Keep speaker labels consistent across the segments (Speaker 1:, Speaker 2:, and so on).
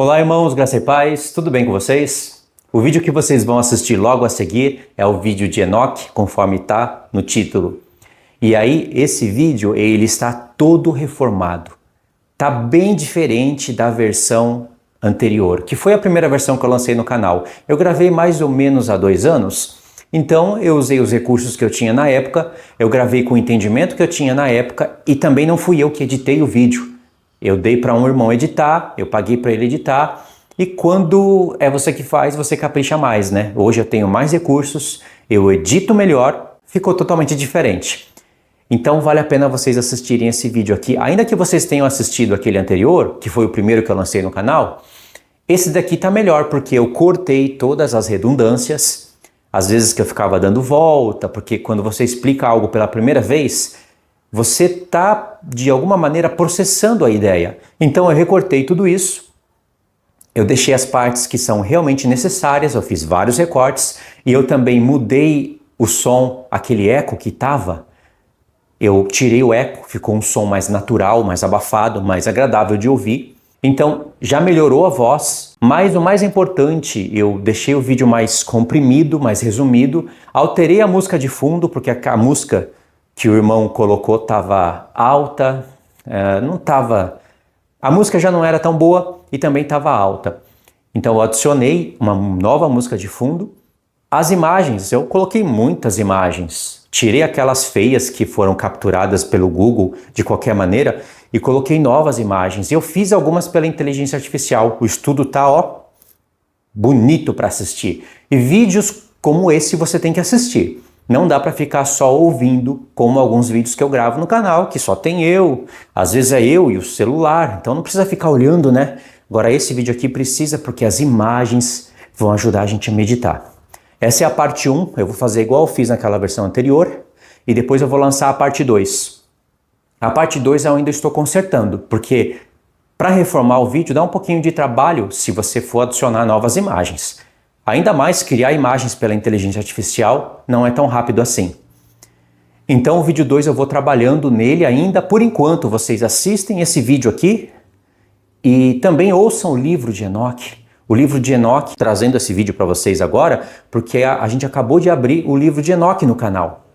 Speaker 1: Olá, irmãos, graça e paz, tudo bem com vocês? O vídeo que vocês vão assistir logo a seguir é o vídeo de Enoque, conforme está no título. E aí, esse vídeo, ele está todo reformado. Está bem diferente da versão anterior, que foi a primeira versão que eu lancei no canal. Eu gravei mais ou menos há 2 anos, então eu usei os recursos que eu tinha na época, eu gravei com o entendimento que eu tinha na época e também não fui eu que editei o vídeo. Eu dei para um irmão editar, eu paguei para ele editar, e quando é você que faz, você capricha mais, né? Hoje eu tenho mais recursos, eu edito melhor, ficou totalmente diferente. Então vale a pena vocês assistirem esse vídeo aqui, ainda que vocês tenham assistido aquele anterior, que foi o primeiro que eu lancei no canal, esse daqui tá melhor porque eu cortei todas as redundâncias, às vezes que eu ficava dando volta, porque quando você explica algo pela primeira vez, você está, de alguma maneira, processando a ideia. Então eu recortei tudo isso, eu deixei as partes que são realmente necessárias, eu fiz vários recortes, e eu também mudei o som, aquele eco que estava, eu tirei o eco, ficou um som mais natural, mais abafado, mais agradável de ouvir. Então já melhorou a voz, mas o mais importante, eu deixei o vídeo mais comprimido, mais resumido, alterei a música de fundo, porque a música que o irmão colocou estava alta, não estava... A música já não era tão boa e também estava alta. Então eu adicionei uma nova música de fundo. As imagens, eu coloquei muitas imagens. Tirei aquelas feias que foram capturadas pelo Google de qualquer maneira e coloquei novas imagens. Eu fiz algumas pela inteligência artificial. O estudo tá, ó, bonito para assistir. E vídeos como esse você tem que assistir. Não dá para ficar só ouvindo, como alguns vídeos que eu gravo no canal, que só tem eu, às vezes é eu e o celular, então não precisa ficar olhando, né? Agora esse vídeo aqui precisa porque as imagens vão ajudar a gente a meditar. Essa é a parte 1, eu vou fazer igual eu fiz naquela versão anterior, e depois eu vou lançar a parte 2. A parte 2 eu ainda estou consertando, porque para reformar o vídeo dá um pouquinho de trabalho se você for adicionar novas imagens. Ainda mais criar imagens pela inteligência artificial não é tão rápido assim. Então o vídeo 2 eu vou trabalhando nele ainda. Por enquanto vocês assistem esse vídeo aqui e também ouçam o livro de Enoque. O livro de Enoque, trazendo esse vídeo para vocês agora, porque a gente acabou de abrir o livro de Enoque no canal.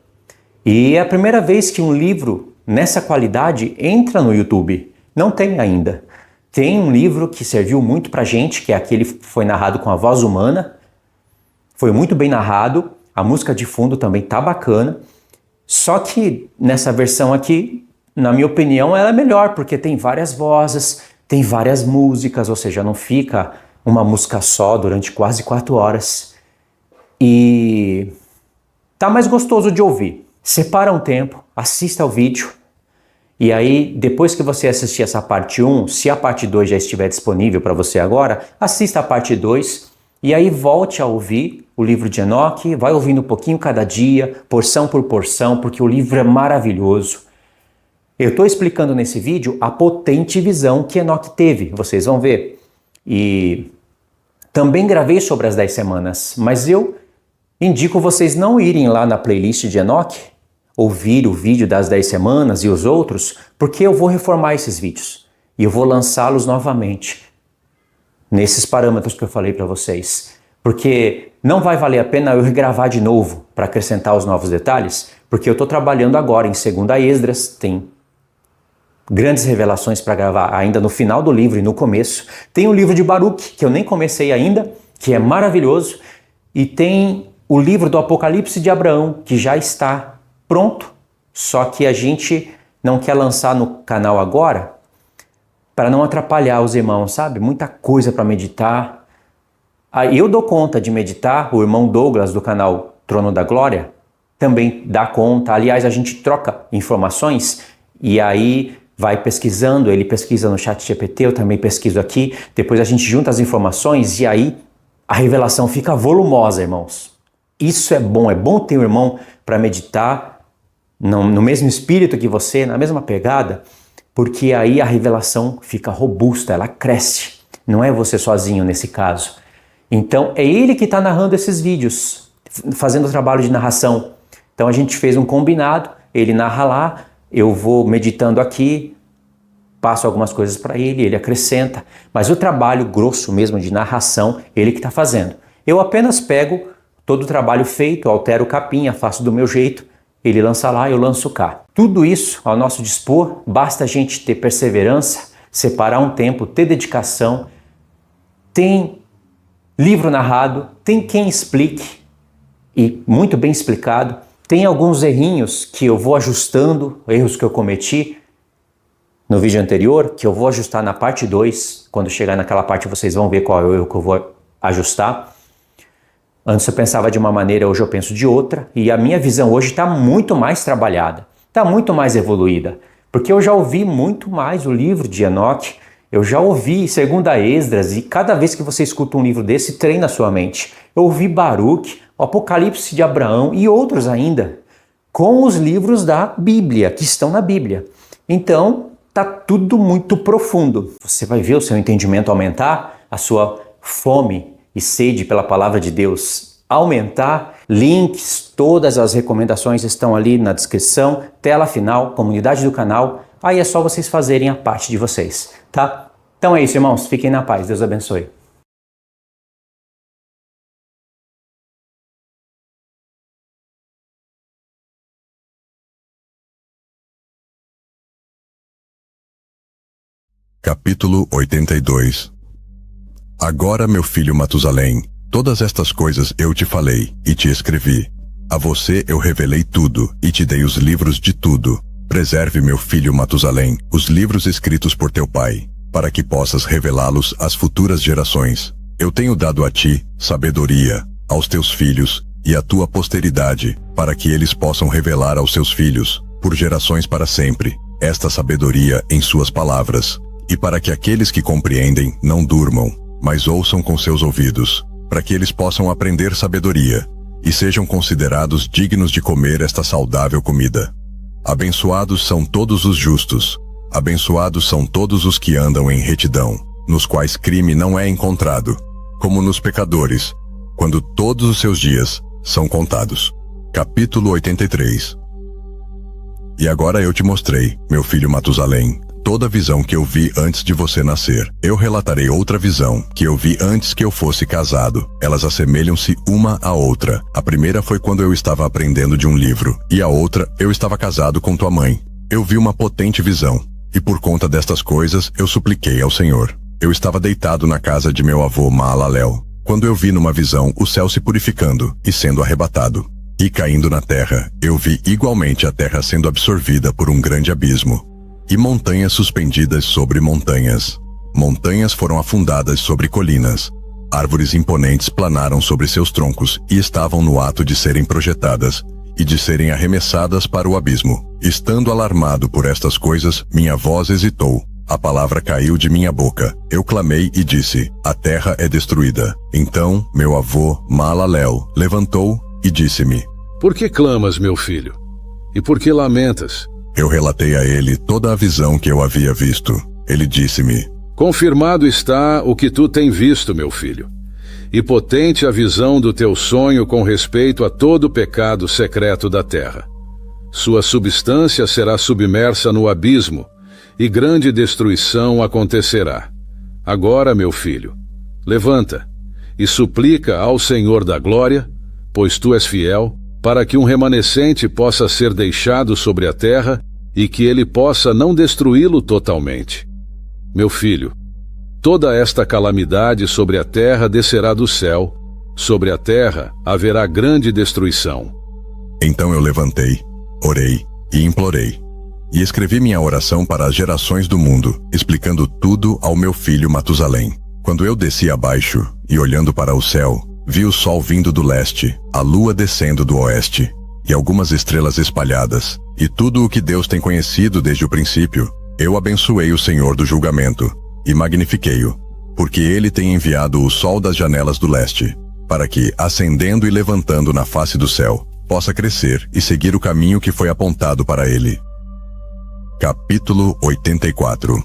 Speaker 1: E é a primeira vez que um livro nessa qualidade entra no YouTube. Não tem ainda. Tem um livro que serviu muito pra gente, que é aquele que foi narrado com a voz humana. Foi muito bem narrado, a música de fundo também tá bacana. Só que nessa versão aqui, na minha opinião, ela é melhor, porque tem várias vozes, tem várias músicas, ou seja, não fica uma música só durante quase 4 horas. E tá mais gostoso de ouvir. Separa um tempo, assista ao vídeo. E aí, depois que você assistir essa parte 1, se a parte 2 já estiver disponível para você agora, assista a parte 2 e aí volte a ouvir o livro de Enoque, vai ouvindo um pouquinho cada dia, porção por porção, porque o livro é maravilhoso. Eu estou explicando nesse vídeo a potente visão que Enoque teve, vocês vão ver. E também gravei sobre as 10 semanas, mas eu indico vocês não irem lá na playlist de Enoque, ouvir o vídeo das 10 semanas e os outros, porque eu vou reformar esses vídeos e eu vou lançá-los novamente nesses parâmetros que eu falei para vocês, porque não vai valer a pena eu regravar de novo para acrescentar os novos detalhes, porque eu estou trabalhando agora em 2ª Esdras, tem grandes revelações para gravar ainda no final do livro e no começo, tem o livro de Baruque, que eu nem comecei ainda, que é maravilhoso, e tem o livro do Apocalipse de Abraão, que já está pronto, só que a gente não quer lançar no canal agora para não atrapalhar os irmãos, sabe? Muita coisa para meditar. Aí eu dou conta de meditar, o irmão Douglas do canal Trono da Glória também dá conta. Aliás, a gente troca informações e aí vai pesquisando, ele pesquisa no ChatGPT, eu também pesquiso aqui, depois a gente junta as informações e aí a revelação fica volumosa, irmãos. Isso é bom ter um irmão para meditar no mesmo espírito que você, na mesma pegada, porque aí a revelação fica robusta, ela cresce. Não é você sozinho nesse caso. Então é ele que está narrando esses vídeos, fazendo o trabalho de narração. Então a gente fez um combinado, ele narra lá, eu vou meditando aqui, passo algumas coisas para ele acrescenta, mas o trabalho grosso mesmo de narração, ele que está fazendo. Eu apenas pego todo o trabalho feito, altero o capim, faço do meu jeito, ele lança lá, eu lanço cá. Tudo isso ao nosso dispor, basta a gente ter perseverança, separar um tempo, ter dedicação, tem livro narrado, tem quem explique, e muito bem explicado, tem alguns errinhos que eu vou ajustando, erros que eu cometi no vídeo anterior, que eu vou ajustar na parte 2, quando chegar naquela parte vocês vão ver qual é o erro que eu vou ajustar. Antes eu pensava de uma maneira, hoje eu penso de outra, e a minha visão hoje está muito mais trabalhada, está muito mais evoluída, porque eu já ouvi muito mais o livro de Enoque, eu já ouvi 2 Esdras, e cada vez que você escuta um livro desse, treina a sua mente. Eu ouvi Baruque, o Apocalipse de Abraão e outros ainda, com os livros da Bíblia, que estão na Bíblia. Então, está tudo muito profundo. Você vai ver o seu entendimento aumentar, a sua fome e sede pela palavra de Deus aumentar. Links, todas as recomendações estão ali na descrição, tela final, comunidade do canal. Aí é só vocês fazerem a parte de vocês, tá? Então é isso, irmãos. Fiquem na paz. Deus abençoe.
Speaker 2: Capítulo 82. Agora, meu filho Matusalém, todas estas coisas eu te falei e te escrevi. A você eu revelei tudo e te dei os livros de tudo. Preserve, meu filho Matusalém, os livros escritos por teu pai, para que possas revelá-los às futuras gerações. Eu tenho dado a ti sabedoria, aos teus filhos e à tua posteridade, para que eles possam revelar aos seus filhos, por gerações para sempre, esta sabedoria em suas palavras, e para que aqueles que compreendem não durmam, mas ouçam com seus ouvidos, para que eles possam aprender sabedoria, e sejam considerados dignos de comer esta saudável comida. Abençoados são todos os justos, abençoados são todos os que andam em retidão, nos quais crime não é encontrado, como nos pecadores, quando todos os seus dias são contados. Capítulo 83. E agora eu te mostrei, meu filho Matusalém, toda a visão que eu vi antes de você nascer. Eu relatarei outra visão, que eu vi antes que eu fosse casado. Elas assemelham-se uma à outra. A primeira foi quando eu estava aprendendo de um livro, e a outra, eu estava casado com tua mãe. Eu vi uma potente visão, e por conta destas coisas, eu supliquei ao Senhor. Eu estava deitado na casa de meu avô Maalalel, quando eu vi numa visão o céu se purificando e sendo arrebatado. E caindo na terra, eu vi igualmente a terra sendo absorvida por um grande abismo. E montanhas suspendidas sobre montanhas. Montanhas foram afundadas sobre colinas. Árvores imponentes planaram sobre seus troncos e estavam no ato de serem projetadas e de serem arremessadas para o abismo. Estando alarmado por estas coisas, minha voz hesitou. A palavra caiu de minha boca. Eu clamei e disse: a terra é destruída. Então, meu avô Maalalel levantou e disse-me:
Speaker 3: Por que clamas, meu filho? E por que lamentas?
Speaker 2: Eu relatei a ele toda a visão que eu havia visto. Ele disse-me:
Speaker 3: Confirmado está o que tu tem visto, meu filho. E potente a visão do teu sonho com respeito a todo o pecado secreto da terra. Sua substância será submersa no abismo, e grande destruição acontecerá. Agora, meu filho, levanta e suplica ao Senhor da glória, pois tu és fiel, para que um remanescente possa ser deixado sobre a terra e que ele possa não destruí-lo totalmente. Meu filho, toda esta calamidade sobre a terra descerá do céu, sobre a terra haverá grande destruição.
Speaker 2: Então eu levantei, orei e implorei, e escrevi minha oração para as gerações do mundo, explicando tudo ao meu filho Matusalém. Quando eu desci abaixo, e olhando para o céu, vi o sol vindo do leste, a lua descendo do oeste, e algumas estrelas espalhadas, e tudo o que Deus tem conhecido desde o princípio. Eu abençoei o Senhor do julgamento, e magnifiquei-o, porque ele tem enviado o sol das janelas do leste, para que, ascendendo e levantando na face do céu, possa crescer e seguir o caminho que foi apontado para ele. Capítulo 84.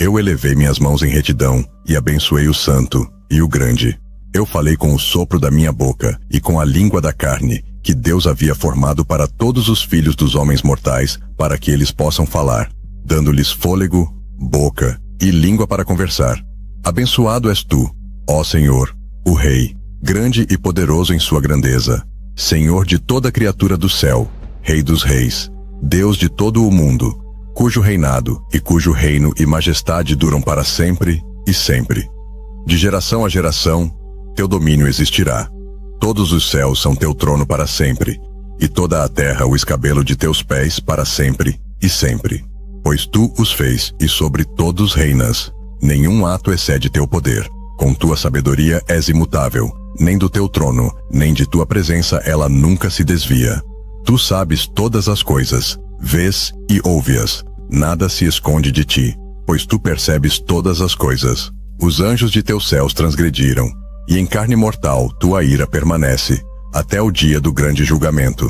Speaker 2: Eu elevei minhas mãos em retidão, e abençoei o santo e o grande. Eu falei com o sopro da minha boca e com a língua da carne, que Deus havia formado para todos os filhos dos homens mortais, para que eles possam falar. dando-lhes fôlego, boca e língua para conversar. Abençoado és tu, ó Senhor, o Rei, grande e poderoso em sua grandeza, Senhor de toda criatura do céu, Rei dos reis, Deus de todo o mundo, cujo reinado e cujo reino e majestade duram para sempre e sempre. De geração a geração, teu domínio existirá. Todos os céus são teu trono para sempre, e toda a terra o escabelo de teus pés para sempre e sempre. Pois tu os fez e sobre todos reinas. Nenhum ato excede teu poder. Com tua sabedoria és imutável. Nem do teu trono, nem de tua presença ela nunca se desvia. Tu sabes todas as coisas, vês e ouve-as. Nada se esconde de ti, pois tu percebes todas as coisas. Os anjos de teus céus transgrediram, e em carne mortal tua ira permanece, até o dia do grande julgamento.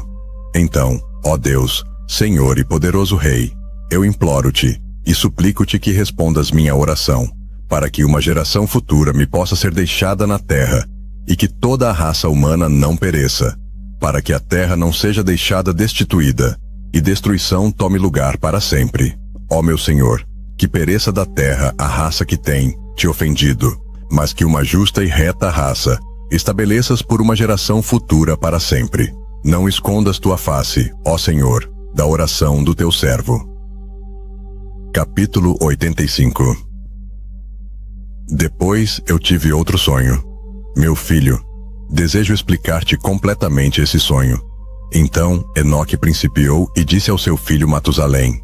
Speaker 2: Então, ó Deus, Senhor e poderoso Rei, eu imploro-te e suplico-te que respondas minha oração, para que uma geração futura me possa ser deixada na terra, e que toda a raça humana não pereça, para que a terra não seja deixada destituída, e destruição tome lugar para sempre. Ó meu Senhor, que pereça da terra a raça que tem te ofendido, mas que uma justa e reta raça estabeleças por uma geração futura para sempre. Não escondas tua face, ó Senhor, da oração do teu servo. Capítulo 85. Depois eu tive outro sonho. Meu filho, desejo explicar-te completamente esse sonho. Então Enoque principiou e disse ao seu filho Matusalém: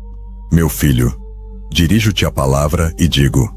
Speaker 2: Meu filho, dirijo-te a palavra e digo: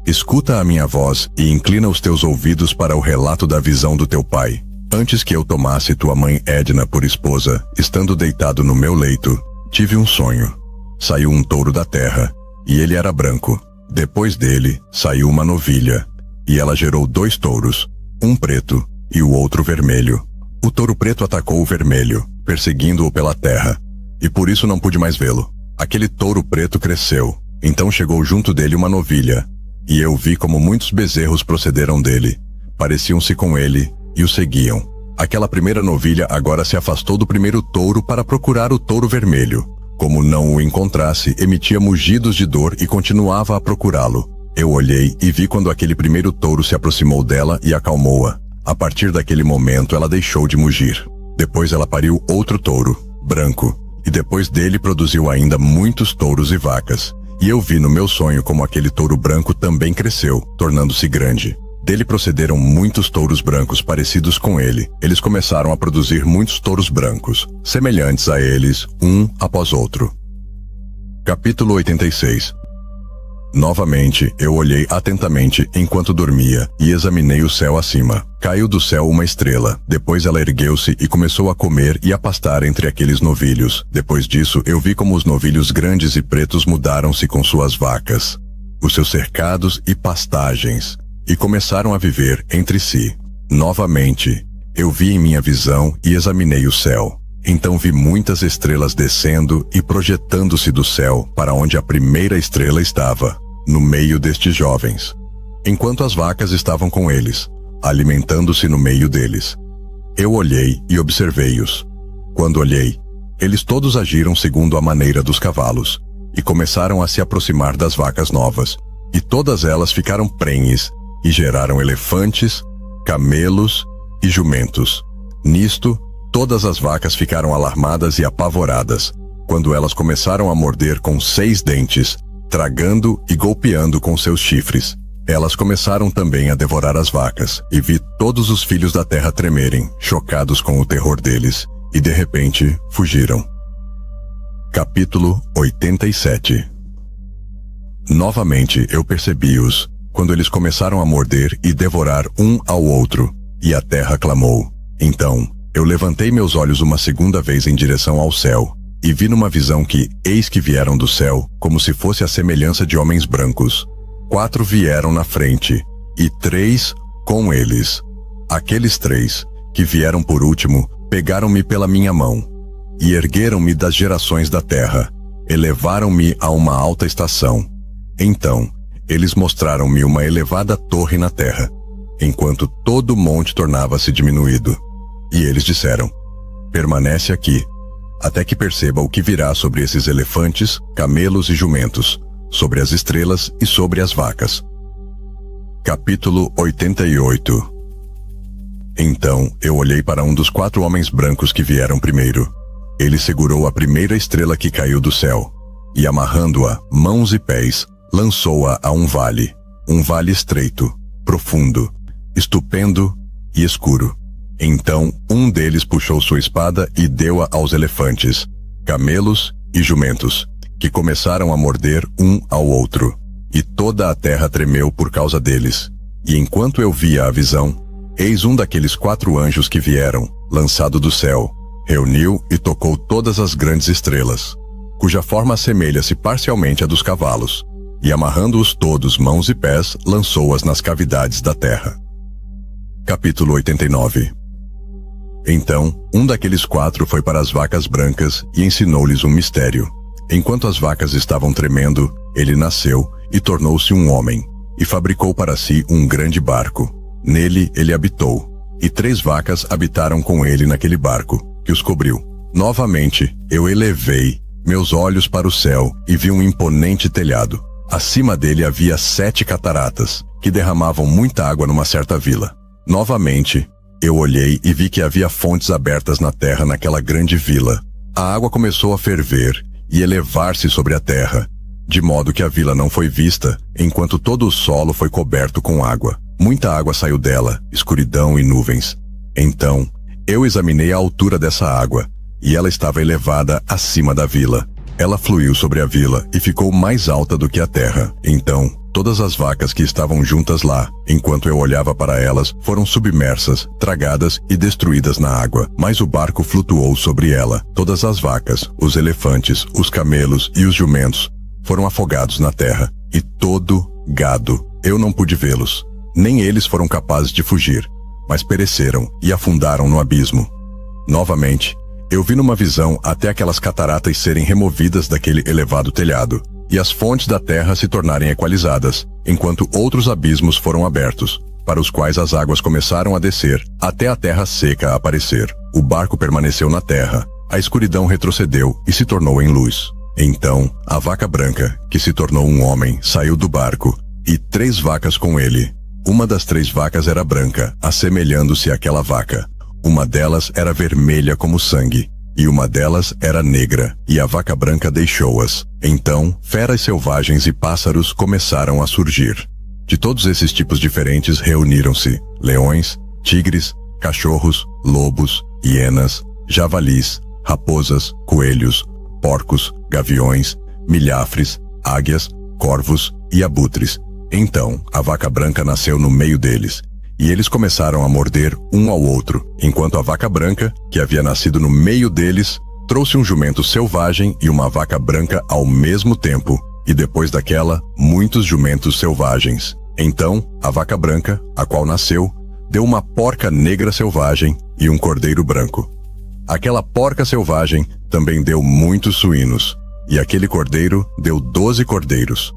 Speaker 2: escuta a minha voz e inclina os teus ouvidos para o relato da visão do teu pai. Antes que eu tomasse tua mãe Edna por esposa, estando deitado no meu leito, tive um sonho. Saiu um touro da terra, e ele era branco. Depois dele, saiu uma novilha, e ela gerou 2 touros, um preto e o outro vermelho. O touro preto atacou o vermelho, perseguindo-o pela terra, e por isso não pude mais vê-lo. Aquele touro preto cresceu, então chegou junto dele uma novilha, e eu vi como muitos bezerros procederam dele. Pareciam-se com ele, e o seguiam. Aquela primeira novilha agora se afastou do primeiro touro para procurar o touro vermelho. Como não o encontrasse, emitia mugidos de dor e continuava a procurá-lo. Eu olhei e vi quando aquele primeiro touro se aproximou dela e acalmou-a. A partir daquele momento ela deixou de mugir. Depois ela pariu outro touro, branco, e depois dele produziu ainda muitos touros e vacas. E eu vi no meu sonho como aquele touro branco também cresceu, tornando-se grande. Dele procederam muitos touros brancos parecidos com ele. Eles começaram a produzir muitos touros brancos, semelhantes a eles, um após outro. Capítulo 86. Novamente, eu olhei atentamente enquanto dormia e examinei o céu acima. Caiu do céu uma estrela. Depois ela ergueu-se e começou a comer e a pastar entre aqueles novilhos. Depois disso, eu vi como os novilhos grandes e pretos mudaram-se com suas vacas, os seus cercados e pastagens, e começaram a viver entre si. Novamente, eu vi em minha visão e examinei o céu. Então vi muitas estrelas descendo e projetando-se do céu para onde a primeira estrela estava, no meio destes jovens, enquanto as vacas estavam com eles, alimentando-se no meio deles. Eu olhei e observei-os. Quando olhei, eles todos agiram segundo a maneira dos cavalos, e começaram a se aproximar das vacas novas, e todas elas ficaram prenhes, e geraram elefantes, camelos e jumentos. Nisto, todas as vacas ficaram alarmadas e apavoradas, quando elas começaram a morder com 6 dentes, tragando e golpeando com seus chifres. Elas começaram também a devorar as vacas, e vi todos os filhos da terra tremerem, chocados com o terror deles, e de repente fugiram. Capítulo 87. Novamente eu percebi-os, quando eles começaram a morder e devorar um ao outro, e a terra clamou. Então, eu levantei meus olhos uma segunda vez em direção ao céu, e vi numa visão que, eis que vieram do céu, como se fosse a semelhança de homens brancos. 4 vieram na frente, e 3 com eles. Aqueles 3, que vieram por último, pegaram-me pela minha mão, e ergueram-me das gerações da terra, elevaram-me a uma alta estação. Então, eles mostraram-me uma elevada torre na terra, enquanto todo o monte tornava-se diminuído. E eles disseram: permanece aqui, até que perceba o que virá sobre esses elefantes, camelos e jumentos, sobre as estrelas e sobre as vacas. Capítulo 88. Então eu olhei para um dos 4 homens brancos que vieram primeiro. Ele segurou a primeira estrela que caiu do céu, e amarrando-a, mãos e pés, lançou-a a um vale estreito, profundo, estupendo e escuro. Então um deles puxou sua espada e deu-a aos elefantes, camelos e jumentos, que começaram a morder um ao outro, e toda a terra tremeu por causa deles. E enquanto eu via a visão, eis um daqueles 4 anjos que vieram, lançado do céu, reuniu e tocou todas as grandes estrelas, cuja forma assemelha-se parcialmente à dos cavalos, e amarrando-os todos mãos e pés, lançou-as nas cavidades da terra. Capítulo 89. Então, um daqueles 4 foi para as vacas brancas e ensinou-lhes um mistério. Enquanto as vacas estavam tremendo, ele nasceu e tornou-se um homem, e fabricou para si um grande barco. Nele ele habitou, e 3 vacas habitaram com ele naquele barco, que os cobriu. Novamente, eu elevei meus olhos para o céu e vi um imponente telhado. Acima dele havia 7 cataratas, que derramavam muita água numa certa vila. Novamente, eu olhei e vi que havia fontes abertas na terra naquela grande vila. A água começou a ferver e elevar-se sobre a terra, de modo que a vila não foi vista, enquanto todo o solo foi coberto com água. Muita água saiu dela, escuridão e nuvens. Então, eu examinei a altura dessa água, e ela estava elevada acima da vila. Ela fluiu sobre a vila e ficou mais alta do que a terra. Então, todas as vacas que estavam juntas lá, enquanto eu olhava para elas, foram submersas, tragadas e destruídas na água. Mas o barco flutuou sobre ela. Todas as vacas, os elefantes, os camelos e os jumentos foram afogados na terra. E todo gado, eu não pude vê-los. Nem eles foram capazes de fugir, mas pereceram e afundaram no abismo. Novamente, eu vi numa visão até aquelas cataratas serem removidas daquele elevado telhado, e as fontes da terra se tornarem equalizadas, enquanto outros abismos foram abertos, para os quais as águas começaram a descer, até a terra seca aparecer. O barco permaneceu na terra, a escuridão retrocedeu e se tornou em luz. Então, a vaca branca, que se tornou um homem, saiu do barco, e 3 vacas com ele. Uma das 3 vacas era branca, assemelhando-se àquela vaca. Uma delas era vermelha como sangue, e uma delas era negra, e a vaca branca deixou-as. Então, feras selvagens e pássaros começaram a surgir. De todos esses tipos diferentes reuniram-se leões, tigres, cachorros, lobos, hienas, javalis, raposas, coelhos, porcos, gaviões, milhafres, águias, corvos e abutres. Então, a vaca branca nasceu no meio deles, e eles começaram a morder um ao outro, enquanto a vaca branca, que havia nascido no meio deles, trouxe um jumento selvagem e uma vaca branca ao mesmo tempo, e depois daquela, muitos jumentos selvagens. Então, a vaca branca, a qual nasceu, deu uma porca negra selvagem e um cordeiro branco. Aquela porca selvagem também deu muitos suínos, e aquele cordeiro deu 12 cordeiros.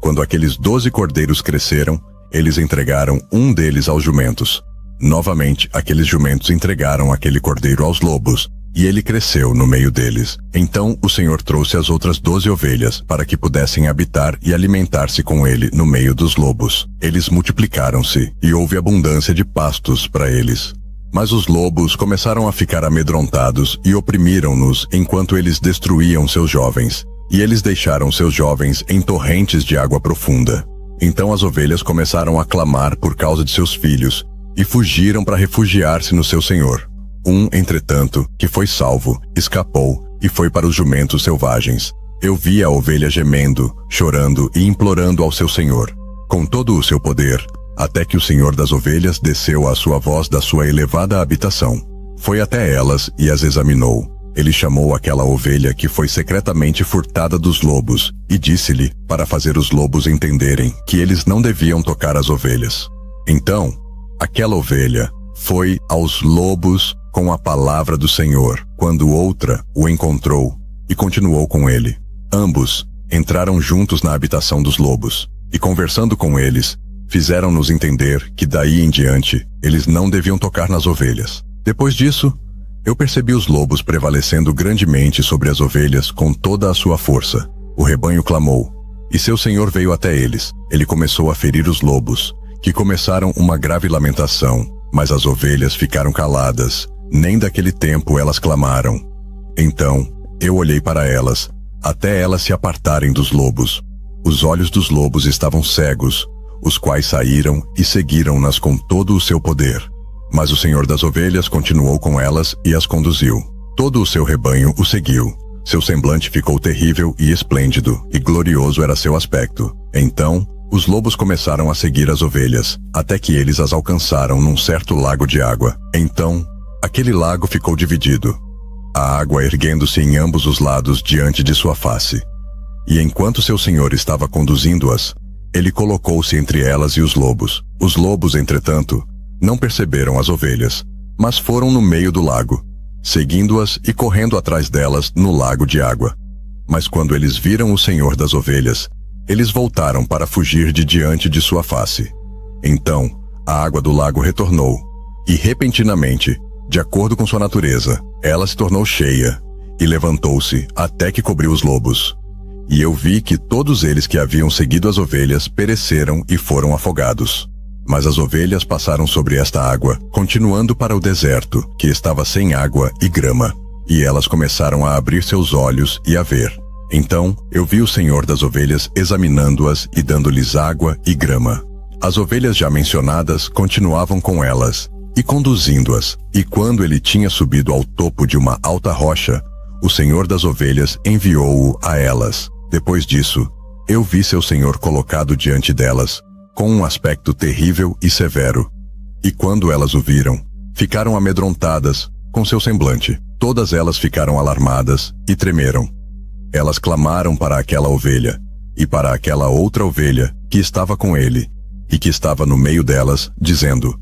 Speaker 2: Quando aqueles 12 cordeiros cresceram, eles entregaram um deles aos jumentos. Novamente, aqueles jumentos entregaram aquele cordeiro aos lobos, e ele cresceu no meio deles. Então o Senhor trouxe as outras 12 ovelhas, para que pudessem habitar e alimentar-se com ele no meio dos lobos. Eles multiplicaram-se, e houve abundância de pastos para eles. Mas os lobos começaram a ficar amedrontados e oprimiram-nos enquanto eles destruíam seus jovens. E eles deixaram seus jovens em torrentes de água profunda. Então as ovelhas começaram a clamar por causa de seus filhos, e fugiram para refugiar-se no seu senhor. Um, entretanto, que foi salvo, escapou e foi para os jumentos selvagens. Eu vi a ovelha gemendo, chorando e implorando ao seu senhor, com todo o seu poder, até que o senhor das ovelhas desceu à sua voz da sua elevada habitação. Foi até elas e as examinou. Ele chamou aquela ovelha que foi secretamente furtada dos lobos e disse-lhe para fazer os lobos entenderem que eles não deviam tocar as ovelhas. Então, aquela ovelha foi aos lobos com a palavra do Senhor, quando outra o encontrou e continuou com ele. Ambos entraram juntos na habitação dos lobos e, conversando com eles, fizeram-nos entender que daí em diante eles não deviam tocar nas ovelhas. Depois disso, Eu percebi os lobos prevalecendo grandemente sobre as ovelhas com toda a sua força. O rebanho clamou, e seu senhor veio até eles. Ele começou a ferir os lobos, que começaram uma grave lamentação, mas as ovelhas ficaram caladas. Nem daquele tempo elas clamaram. Então, eu olhei para elas, até elas se apartarem dos lobos. Os olhos dos lobos estavam cegos, os quais saíram e seguiram-nas com todo o seu poder. Mas o Senhor das ovelhas continuou com elas e as conduziu. Todo o seu rebanho o seguiu. Seu semblante ficou terrível e esplêndido, e glorioso era seu aspecto. Então, os lobos começaram a seguir as ovelhas, até que eles as alcançaram num certo lago de água. Então, aquele lago ficou dividido, a água erguendo-se em ambos os lados diante de sua face. E enquanto seu senhor estava conduzindo-as, ele colocou-se entre elas e os lobos. Os lobos, entretanto, não perceberam as ovelhas, mas foram no meio do lago, seguindo-as e correndo atrás delas no lago de água. Mas quando eles viram o senhor das ovelhas, eles voltaram para fugir de diante de sua face. Então, a água do lago retornou, e repentinamente, de acordo com sua natureza, ela se tornou cheia, e levantou-se até que cobriu os lobos. E eu vi que todos eles que haviam seguido as ovelhas pereceram e foram afogados. Mas as ovelhas passaram sobre esta água, continuando para o deserto, que estava sem água e grama. E elas começaram a abrir seus olhos e a ver. Então, eu vi o Senhor das ovelhas examinando-as e dando-lhes água e grama. As ovelhas já mencionadas continuavam com elas, e conduzindo-as. E quando ele tinha subido ao topo de uma alta rocha, o Senhor das ovelhas enviou-o a elas. Depois disso, eu vi seu Senhor colocado diante delas, com um aspecto terrível e severo. E quando elas o viram, ficaram amedrontadas com seu semblante. Todas elas ficaram alarmadas e tremeram. Elas clamaram para aquela ovelha e para aquela outra ovelha que estava com ele e que estava no meio delas, dizendo: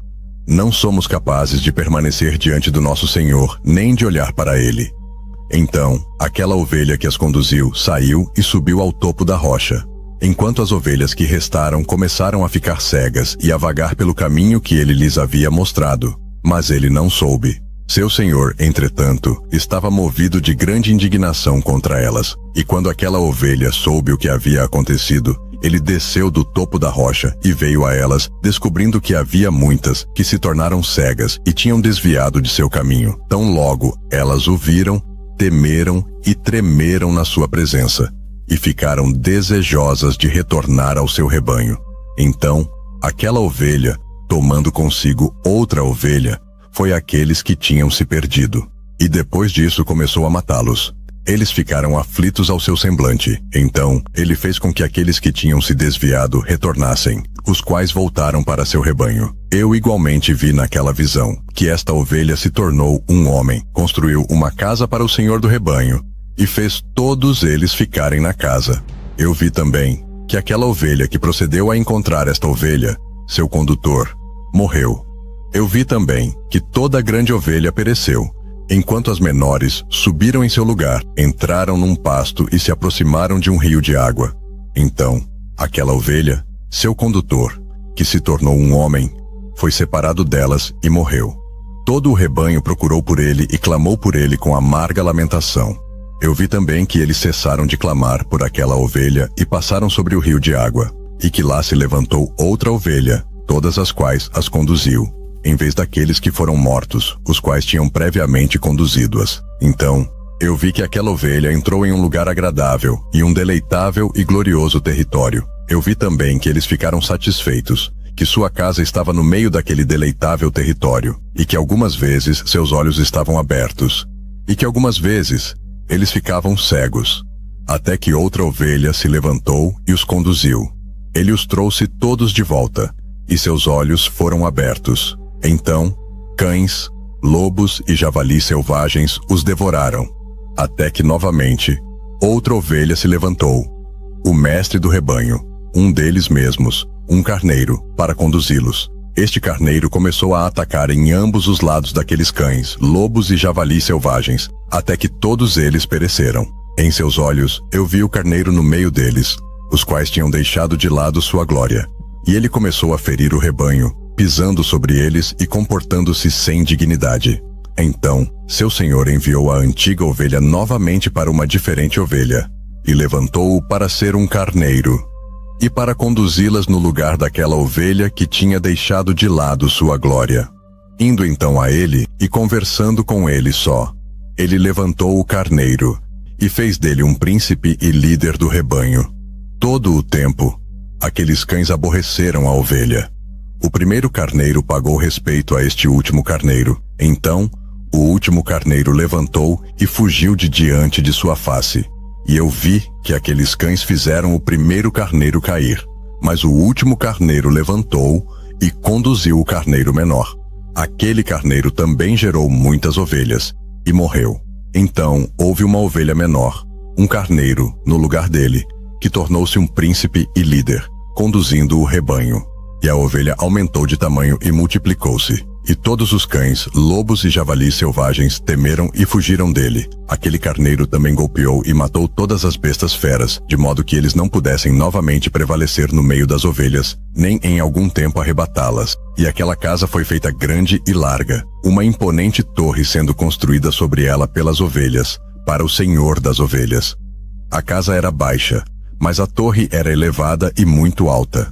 Speaker 2: não somos capazes de permanecer diante do nosso Senhor, nem de olhar para ele. Então, aquela ovelha que as conduziu saiu e subiu ao topo da rocha, enquanto as ovelhas que restaram começaram a ficar cegas e a vagar pelo caminho que ele lhes havia mostrado. Mas ele não soube. Seu senhor, entretanto, estava movido de grande indignação contra elas, e quando aquela ovelha soube o que havia acontecido, ele desceu do topo da rocha e veio a elas, descobrindo que havia muitas que se tornaram cegas e tinham desviado de seu caminho. Tão logo elas o viram, temeram e tremeram na sua presença, e ficaram desejosas de retornar ao seu rebanho. Então, aquela ovelha, tomando consigo outra ovelha, foi àqueles que tinham se perdido. E depois disso começou a matá-los. Eles ficaram aflitos ao seu semblante. Então, ele fez com que aqueles que tinham se desviado retornassem, os quais voltaram para seu rebanho. Eu igualmente vi naquela visão que esta ovelha se tornou um homem, construiu uma casa para o senhor do rebanho, e fez todos eles ficarem na casa. Eu vi também que aquela ovelha que procedeu a encontrar esta ovelha, seu condutor, morreu. Eu vi também que toda a grande ovelha pereceu, enquanto as menores subiram em seu lugar, entraram num pasto e se aproximaram de um rio de água. Então, aquela ovelha, seu condutor, que se tornou um homem, foi separado delas e morreu. Todo o rebanho procurou por ele e clamou por ele com amarga lamentação. Eu vi também que eles cessaram de clamar por aquela ovelha e passaram sobre o rio de água, e que lá se levantou outra ovelha, todas as quais as conduziu, em vez daqueles que foram mortos, os quais tinham previamente conduzido-as. Então, eu vi que aquela ovelha entrou em um lugar agradável, e um deleitável e glorioso território. Eu vi também que eles ficaram satisfeitos, que sua casa estava no meio daquele deleitável território, e que algumas vezes seus olhos estavam abertos, e que algumas vezes eles ficavam cegos, até que outra ovelha se levantou e os conduziu. Ele os trouxe todos de volta, e seus olhos foram abertos. Então, cães, lobos e javalis selvagens os devoraram, até que novamente outra ovelha se levantou, o mestre do rebanho, um deles mesmos, um carneiro, para conduzi-los. Este carneiro começou a atacar em ambos os lados daqueles cães, lobos e javalis selvagens, até que todos eles pereceram. Em seus olhos eu vi o carneiro no meio deles, os quais tinham deixado de lado sua glória. E ele começou a ferir o rebanho, pisando sobre eles e comportando-se sem dignidade. Então, seu senhor enviou a antiga ovelha novamente para uma diferente ovelha, e levantou-o para ser um carneiro, e para conduzi-las no lugar daquela ovelha que tinha deixado de lado sua glória. Indo então a ele e conversando com ele só, ele levantou o carneiro, e fez dele um príncipe e líder do rebanho. Todo o tempo, aqueles cães aborreceram a ovelha. O primeiro carneiro pagou respeito a este último carneiro. Então, o último carneiro levantou e fugiu de diante de sua face. E eu vi que aqueles cães fizeram o primeiro carneiro cair. Mas o último carneiro levantou e conduziu o carneiro menor. Aquele carneiro também gerou muitas ovelhas e morreu. Então houve uma ovelha menor, um carneiro, no lugar dele, que tornou-se um príncipe e líder, conduzindo o rebanho. E a ovelha aumentou de tamanho e multiplicou-se. E todos os cães, lobos e javalis selvagens temeram e fugiram dele. Aquele carneiro também golpeou e matou todas as bestas feras, de modo que eles não pudessem novamente prevalecer no meio das ovelhas, nem em algum tempo arrebatá-las. E aquela casa foi feita grande e larga, uma imponente torre sendo construída sobre ela pelas ovelhas, para o Senhor das ovelhas. A casa era baixa, mas a torre era elevada e muito alta.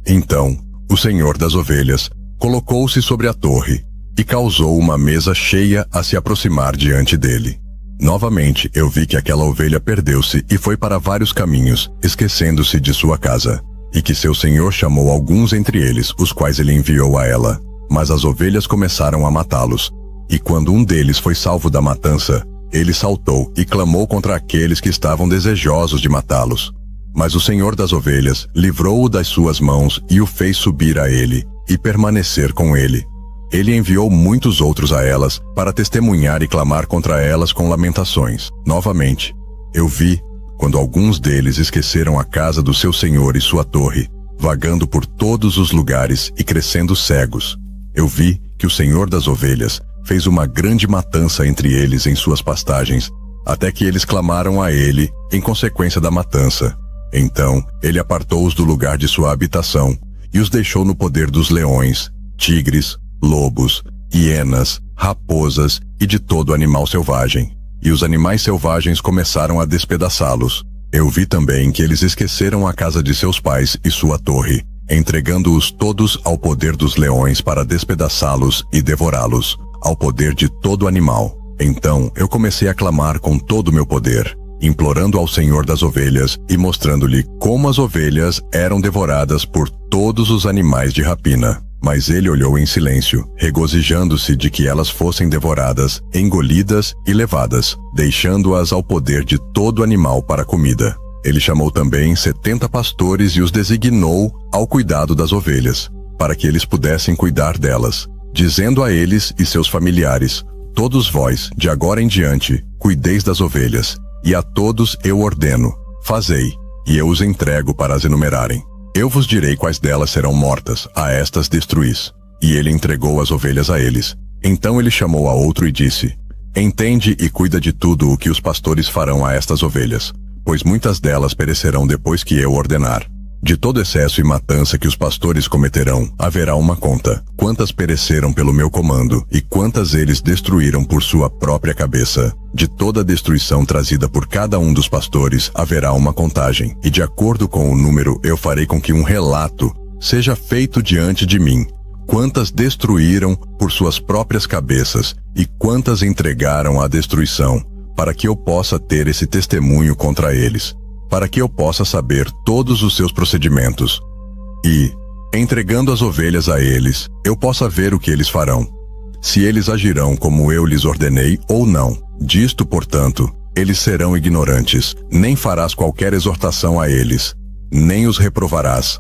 Speaker 2: Então, o Senhor das ovelhas colocou-se sobre a torre e causou uma mesa cheia a se aproximar diante dele. Novamente eu vi que aquela ovelha perdeu-se e foi para vários caminhos, esquecendo-se de sua casa, e que seu senhor chamou alguns entre eles, os quais ele enviou a ela. Mas as ovelhas começaram a matá-los, e quando um deles foi salvo da matança, ele saltou e clamou contra aqueles que estavam desejosos de matá-los. Mas o Senhor das ovelhas livrou-o das suas mãos e o fez subir a ele e permanecer com ele. Ele enviou muitos outros a elas para testemunhar e clamar contra elas com lamentações. Novamente, eu vi, quando alguns deles esqueceram a casa do seu senhor e sua torre, vagando por todos os lugares e crescendo cegos. Eu vi que o Senhor das ovelhas fez uma grande matança entre eles em suas pastagens, até que eles clamaram a ele em consequência da matança. Então, ele apartou-os do lugar de sua habitação e os deixou no poder dos leões, tigres, lobos, hienas, raposas e de todo animal selvagem. E os animais selvagens começaram a despedaçá-los. Eu vi também que eles esqueceram a casa de seus pais e sua torre, entregando-os todos ao poder dos leões para despedaçá-los e devorá-los, ao poder de todo animal. Então eu comecei a clamar com todo o meu poder, implorando ao Senhor das ovelhas e mostrando-lhe como as ovelhas eram devoradas por todos os animais de rapina. Mas ele olhou em silêncio, regozijando-se de que elas fossem devoradas, engolidas e levadas, deixando-as ao poder de todo animal para comida. Ele chamou também 70 pastores e os designou ao cuidado das ovelhas, para que eles pudessem cuidar delas, dizendo a eles e seus familiares: todos vós, de agora em diante, cuideis das ovelhas, e a todos eu ordeno: fazei, e eu os entrego para as enumerarem. Eu vos direi quais delas serão mortas, a estas destruís. E ele entregou as ovelhas a eles. Então ele chamou a outro e disse: entende e cuida de tudo o que os pastores farão a estas ovelhas, pois muitas delas perecerão depois que eu ordenar. De todo excesso e matança que os pastores cometerão, haverá uma conta, quantas pereceram pelo meu comando, e quantas eles destruíram por sua própria cabeça. De toda a destruição trazida por cada um dos pastores, haverá uma contagem, e de acordo com o número eu farei com que um relato seja feito diante de mim. Quantas destruíram por suas próprias cabeças, e quantas entregaram à destruição, para que eu possa ter esse testemunho contra eles, para que eu possa saber todos os seus procedimentos. E, entregando as ovelhas a eles, eu possa ver o que eles farão, se eles agirão como eu lhes ordenei ou não. Disto, portanto, eles serão ignorantes, nem farás qualquer exortação a eles, nem os reprovarás.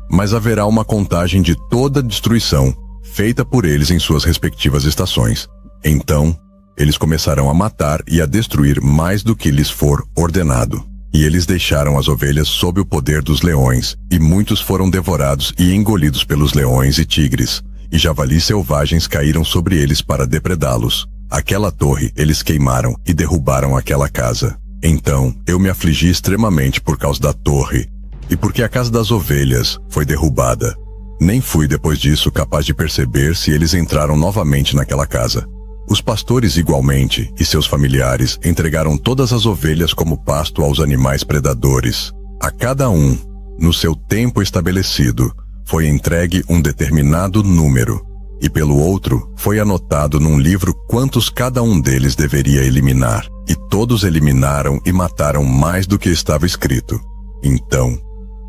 Speaker 2: Mas haverá uma contagem de toda a destruição, feita por eles em suas respectivas estações. Então, eles começarão a matar e a destruir mais do que lhes for ordenado. E eles deixaram as ovelhas sob o poder dos leões, e muitos foram devorados e engolidos pelos leões e tigres, e javalis selvagens caíram sobre eles para depredá-los. Aquela torre eles queimaram e derrubaram aquela casa. Então eu me afligi extremamente por causa da torre, e porque a casa das ovelhas foi derrubada. Nem fui depois disso capaz de perceber se eles entraram novamente naquela casa. Os pastores igualmente e seus familiares entregaram todas as ovelhas como pasto aos animais predadores. A cada um, no seu tempo estabelecido, foi entregue um determinado número, e pelo outro foi anotado num livro quantos cada um deles deveria eliminar. E todos eliminaram e mataram mais do que estava escrito. Então,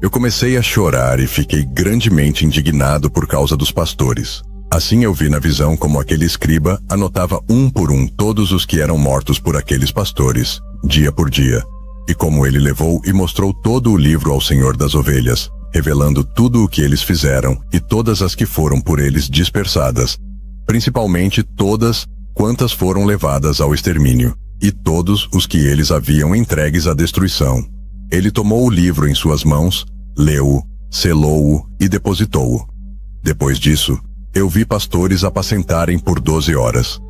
Speaker 2: eu comecei a chorar e fiquei grandemente indignado por causa dos pastores. Assim eu vi na visão como aquele escriba anotava um por um todos os que eram mortos por aqueles pastores, dia por dia. E como ele levou e mostrou todo o livro ao Senhor das Ovelhas, revelando tudo o que eles fizeram e todas as que foram por eles dispersadas, principalmente todas quantas foram levadas ao extermínio, e todos os que eles haviam entregues à destruição. Ele tomou o livro em suas mãos, leu-o, selou-o e depositou-o. Depois disso, eu vi pastores apacentarem por 12 horas.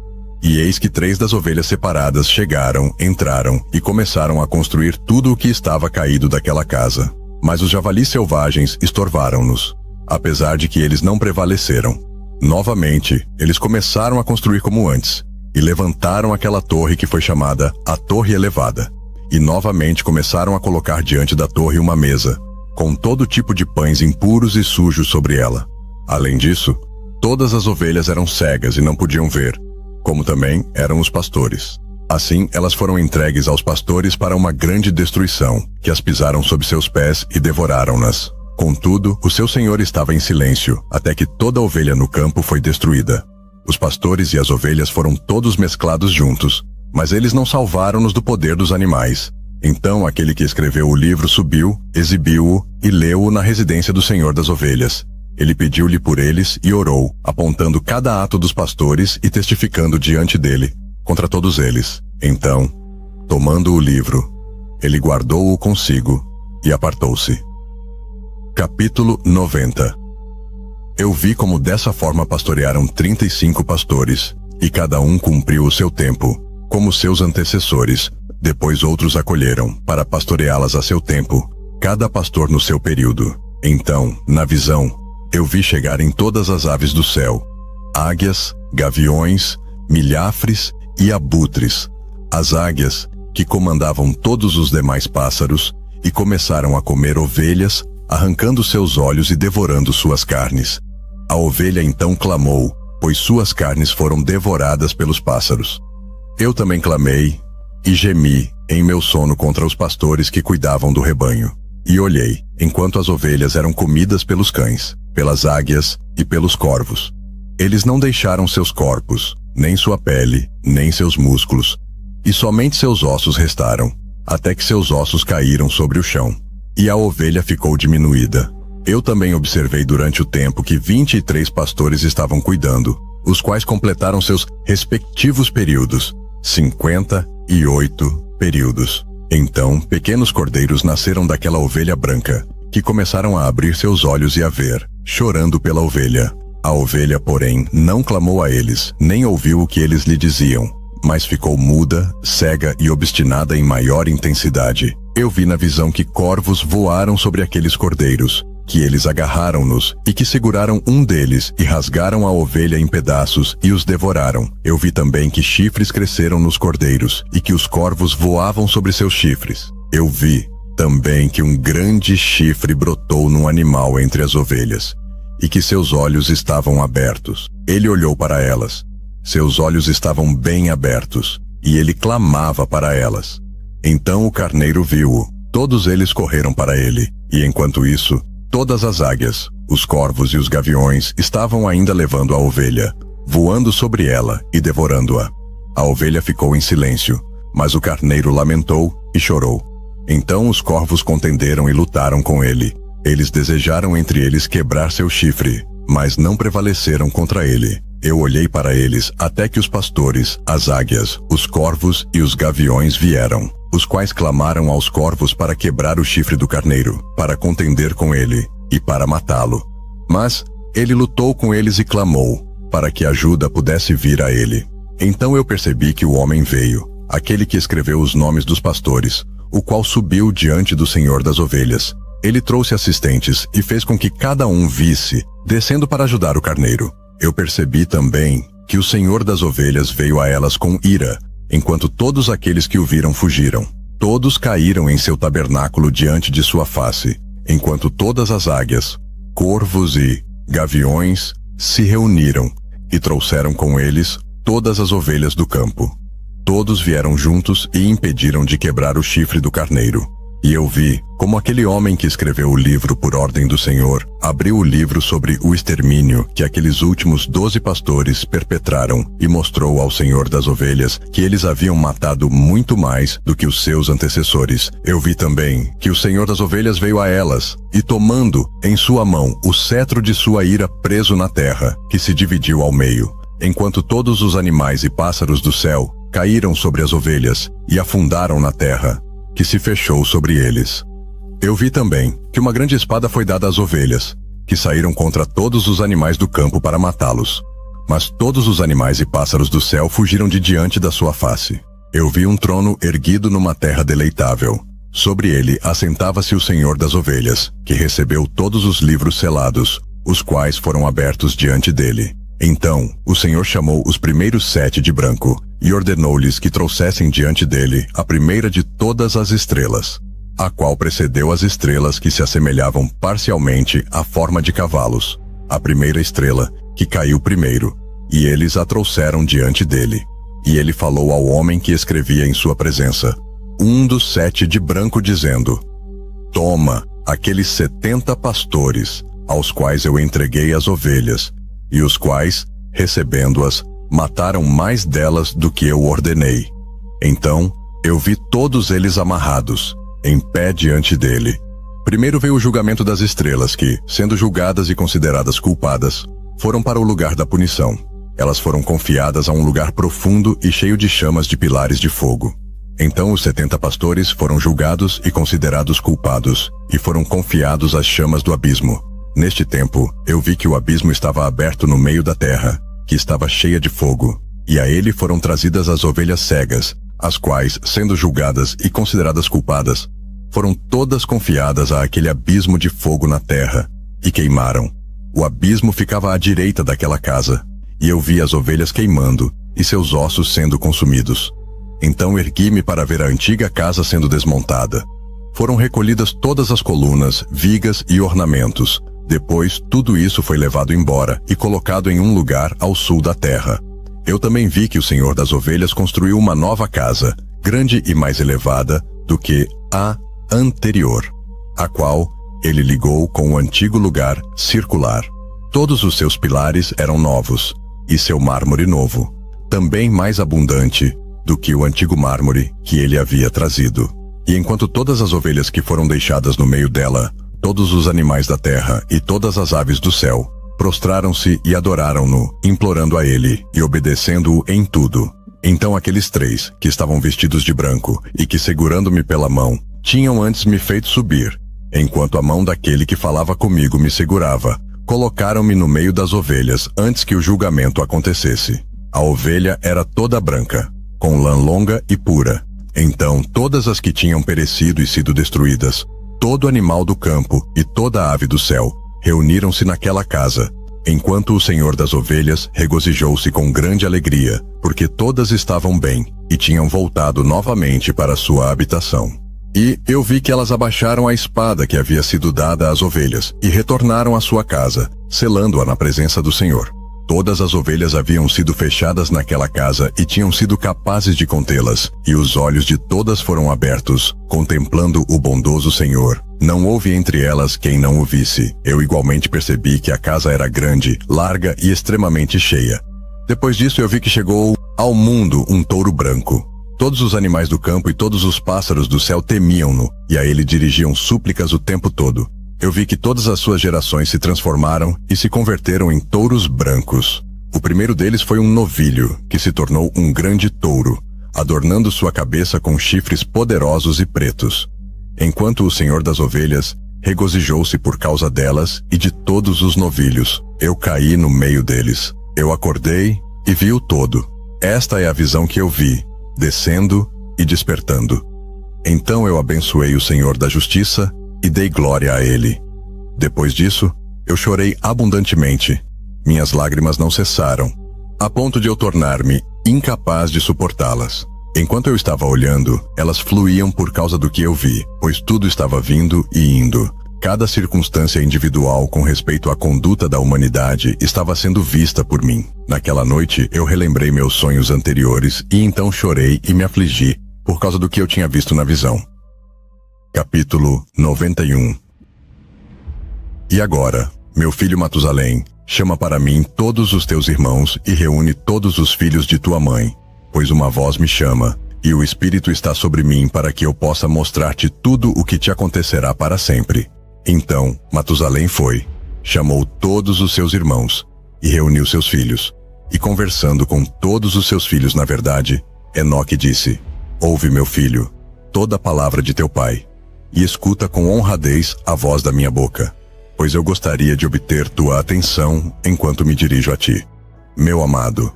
Speaker 2: E eis que 3 das ovelhas separadas chegaram, entraram e começaram a construir tudo o que estava caído daquela casa. Mas os javalis selvagens estorvaram-nos, apesar de que eles não prevaleceram. Novamente, eles começaram a construir como antes, e levantaram aquela torre que foi chamada a Torre Elevada. E novamente começaram a colocar diante da torre uma mesa, com todo tipo de pães impuros e sujos sobre ela. Além disso, todas as ovelhas eram cegas e não podiam ver, como também eram os pastores. Assim, elas foram entregues aos pastores para uma grande destruição, que as pisaram sob seus pés e devoraram-nas. Contudo, o seu senhor estava em silêncio, até que toda a ovelha no campo foi destruída. Os pastores e as ovelhas foram todos mesclados juntos, mas eles não salvaram-nos do poder dos animais. Então aquele que escreveu o livro subiu, exibiu-o e leu-o na residência do Senhor das Ovelhas. Ele pediu-lhe por eles e orou, apontando cada ato dos pastores e testificando diante dele, contra todos eles. Então, tomando o livro, ele guardou-o consigo e apartou-se. Capítulo 90. Eu vi como dessa forma pastorearam 35 pastores, e cada um cumpriu o seu tempo, como seus antecessores. Depois outros acolheram, para pastoreá-las a seu tempo, cada pastor no seu período. Então, na visão, eu vi chegarem todas as aves do céu, águias, gaviões, milhafres e abutres. As águias, que comandavam todos os demais pássaros, e começaram a comer ovelhas, arrancando seus olhos e devorando suas carnes. A ovelha então clamou, pois suas carnes foram devoradas pelos pássaros. Eu também clamei e gemi em meu sono contra os pastores que cuidavam do rebanho. E olhei, enquanto as ovelhas eram comidas pelos cães, pelas águias e pelos corvos. Eles não deixaram seus corpos, nem sua pele, nem seus músculos, e somente seus ossos restaram, até que seus ossos caíram sobre o chão. E a ovelha ficou diminuída. Eu também observei durante o tempo que 23 pastores estavam cuidando, os quais completaram seus respectivos períodos, 58 períodos. Então, pequenos cordeiros nasceram daquela ovelha branca, que começaram a abrir seus olhos e a ver, chorando pela ovelha. A ovelha, porém, não clamou a eles, nem ouviu o que eles lhe diziam, mas ficou muda, cega e obstinada em maior intensidade. Eu vi na visão que corvos voaram sobre aqueles cordeiros, que eles agarraram-nos e que seguraram um deles e rasgaram a ovelha em pedaços e os devoraram. Eu vi também que chifres cresceram nos cordeiros e que os corvos voavam sobre seus chifres. Eu vi também que um grande chifre brotou num animal entre as ovelhas e que seus olhos estavam abertos. Ele olhou para elas. Seus olhos estavam bem abertos e ele clamava para elas. Então o carneiro viu-o. Todos eles correram para ele, e enquanto isso, todas as águias, os corvos e os gaviões estavam ainda levando a ovelha, voando sobre ela e devorando-a. A ovelha ficou em silêncio, mas o carneiro lamentou e chorou. Então os corvos contenderam e lutaram com ele. Eles desejaram entre eles quebrar seu chifre, mas não prevaleceram contra ele. Eu olhei para eles até que os pastores, as águias, os corvos e os gaviões vieram, os quais clamaram aos corvos para quebrar o chifre do carneiro, para contender com ele e para matá-lo. Mas ele lutou com eles e clamou, para que ajuda pudesse vir a ele. Então eu percebi que o homem veio, aquele que escreveu os nomes dos pastores, o qual subiu diante do Senhor das Ovelhas. Ele trouxe assistentes e fez com que cada um visse, descendo para ajudar o carneiro. Eu percebi também que o Senhor das ovelhas veio a elas com ira, enquanto todos aqueles que o viram fugiram. Todos caíram em seu tabernáculo diante de sua face, enquanto todas as águias, corvos e gaviões se reuniram e trouxeram com eles todas as ovelhas do campo. Todos vieram juntos e impediram de quebrar o chifre do carneiro. E eu vi como aquele homem que escreveu o livro por ordem do Senhor abriu o livro sobre o extermínio que aqueles últimos 12 pastores perpetraram e mostrou ao Senhor das ovelhas que eles haviam matado muito mais do que os seus antecessores. Eu vi também que o Senhor das ovelhas veio a elas e, tomando em sua mão o cetro de sua ira preso na terra, que se dividiu ao meio, enquanto todos os animais e pássaros do céu caíram sobre as ovelhas e afundaram na terra, que se fechou sobre eles. Eu vi também que uma grande espada foi dada às ovelhas, que saíram contra todos os animais do campo para matá-los. Mas todos os animais e pássaros do céu fugiram de diante da sua face. Eu vi um trono erguido numa terra deleitável. Sobre ele assentava-se o Senhor das ovelhas, que recebeu todos os livros selados, os quais foram abertos diante dele. Então o Senhor chamou os primeiros 7 de branco e ordenou-lhes que trouxessem diante dele a primeira de todas as estrelas, a qual precedeu as estrelas que se assemelhavam parcialmente à forma de cavalos, a primeira estrela, que caiu primeiro, e eles a trouxeram diante dele. E ele falou ao homem que escrevia em sua presença, um dos 7 de branco, dizendo: Toma aqueles 70 pastores, aos quais eu entreguei as ovelhas, e os quais, recebendo-as, mataram mais delas do que eu ordenei. Então eu vi todos eles amarrados, em pé diante dele. Primeiro veio o julgamento das estrelas que, sendo julgadas e consideradas culpadas, foram para o lugar da punição. Elas foram confiadas a um lugar profundo e cheio de chamas de pilares de fogo. Então os 70 pastores foram julgados e considerados culpados, e foram confiados às chamas do abismo. Neste tempo, eu vi que o abismo estava aberto no meio da terra, que estava cheia de fogo, e a ele foram trazidas as ovelhas cegas, as quais, sendo julgadas e consideradas culpadas, foram todas confiadas àquele abismo de fogo na terra, e queimaram. O abismo ficava à direita daquela casa, e eu vi as ovelhas queimando, e seus ossos sendo consumidos. Então ergui-me para ver a antiga casa sendo desmontada. Foram recolhidas todas as colunas, vigas e ornamentos. Depois, tudo isso foi levado embora e colocado em um lugar ao sul da terra. Eu também vi que o Senhor das ovelhas construiu uma nova casa, grande e mais elevada do que a anterior, a qual ele ligou com o antigo lugar circular. Todos os seus pilares eram novos, e seu mármore novo, também mais abundante do que o antigo mármore que ele havia trazido. E enquanto todas as ovelhas que foram deixadas no meio dela, todos os animais da terra e todas as aves do céu, prostraram-se e adoraram-no, implorando a ele e obedecendo-o em tudo. Então aqueles 3, que estavam vestidos de branco e que, segurando-me pela mão, tinham antes me feito subir, enquanto a mão daquele que falava comigo me segurava, colocaram-me no meio das ovelhas antes que o julgamento acontecesse. A ovelha era toda branca, com lã longa e pura. Então todas as que tinham perecido e sido destruídas, todo animal do campo e toda ave do céu, reuniram-se naquela casa, enquanto o Senhor das ovelhas regozijou-se com grande alegria, porque todas estavam bem e tinham voltado novamente para sua habitação. E eu vi que elas abaixaram a espada que havia sido dada às ovelhas e retornaram à sua casa, selando-a na presença do Senhor. Todas as ovelhas haviam sido fechadas naquela casa e tinham sido capazes de contê-las, e os olhos de todas foram abertos, contemplando o bondoso Senhor. Não houve entre elas quem não o visse. Eu igualmente percebi que a casa era grande, larga e extremamente cheia. Depois disso eu vi que chegou ao mundo um touro branco. Todos os animais do campo e todos os pássaros do céu temiam-no, e a ele dirigiam súplicas o tempo todo. Eu vi que todas as suas gerações se transformaram e se converteram em touros brancos. O primeiro deles foi um novilho, que se tornou um grande touro, adornando sua cabeça com chifres poderosos e pretos. Enquanto o Senhor das ovelhas regozijou-se por causa delas e de todos os novilhos, eu caí no meio deles. Eu acordei e vi o todo. Esta é a visão que eu vi, descendo e despertando. Então eu abençoei o Senhor da justiça e dei glória a ele. Depois disso, eu chorei abundantemente. Minhas lágrimas não cessaram, a ponto de eu tornar-me incapaz de suportá-las. Enquanto eu estava olhando, elas fluíam por causa do que eu vi, pois tudo estava vindo e indo. Cada circunstância individual com respeito à conduta da humanidade estava sendo vista por mim. Naquela noite, eu relembrei meus sonhos anteriores e então chorei e me afligi por causa do que eu tinha visto na visão. Capítulo 91. E agora, meu filho Matusalém, chama para mim todos os teus irmãos e reúne todos os filhos de tua mãe, pois uma voz me chama, e o Espírito está sobre mim para que eu possa mostrar-te tudo o que te acontecerá para sempre. Então Matusalém foi, chamou todos os seus irmãos, e reuniu seus filhos, e conversando com todos os seus filhos na verdade, Enoque disse: Ouve, meu filho, toda a palavra de teu pai, e escuta com honradez a voz da minha boca, pois eu gostaria de obter tua atenção enquanto me dirijo a ti. Meu amado,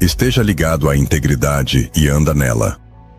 Speaker 2: esteja ligado à integridade e anda nela.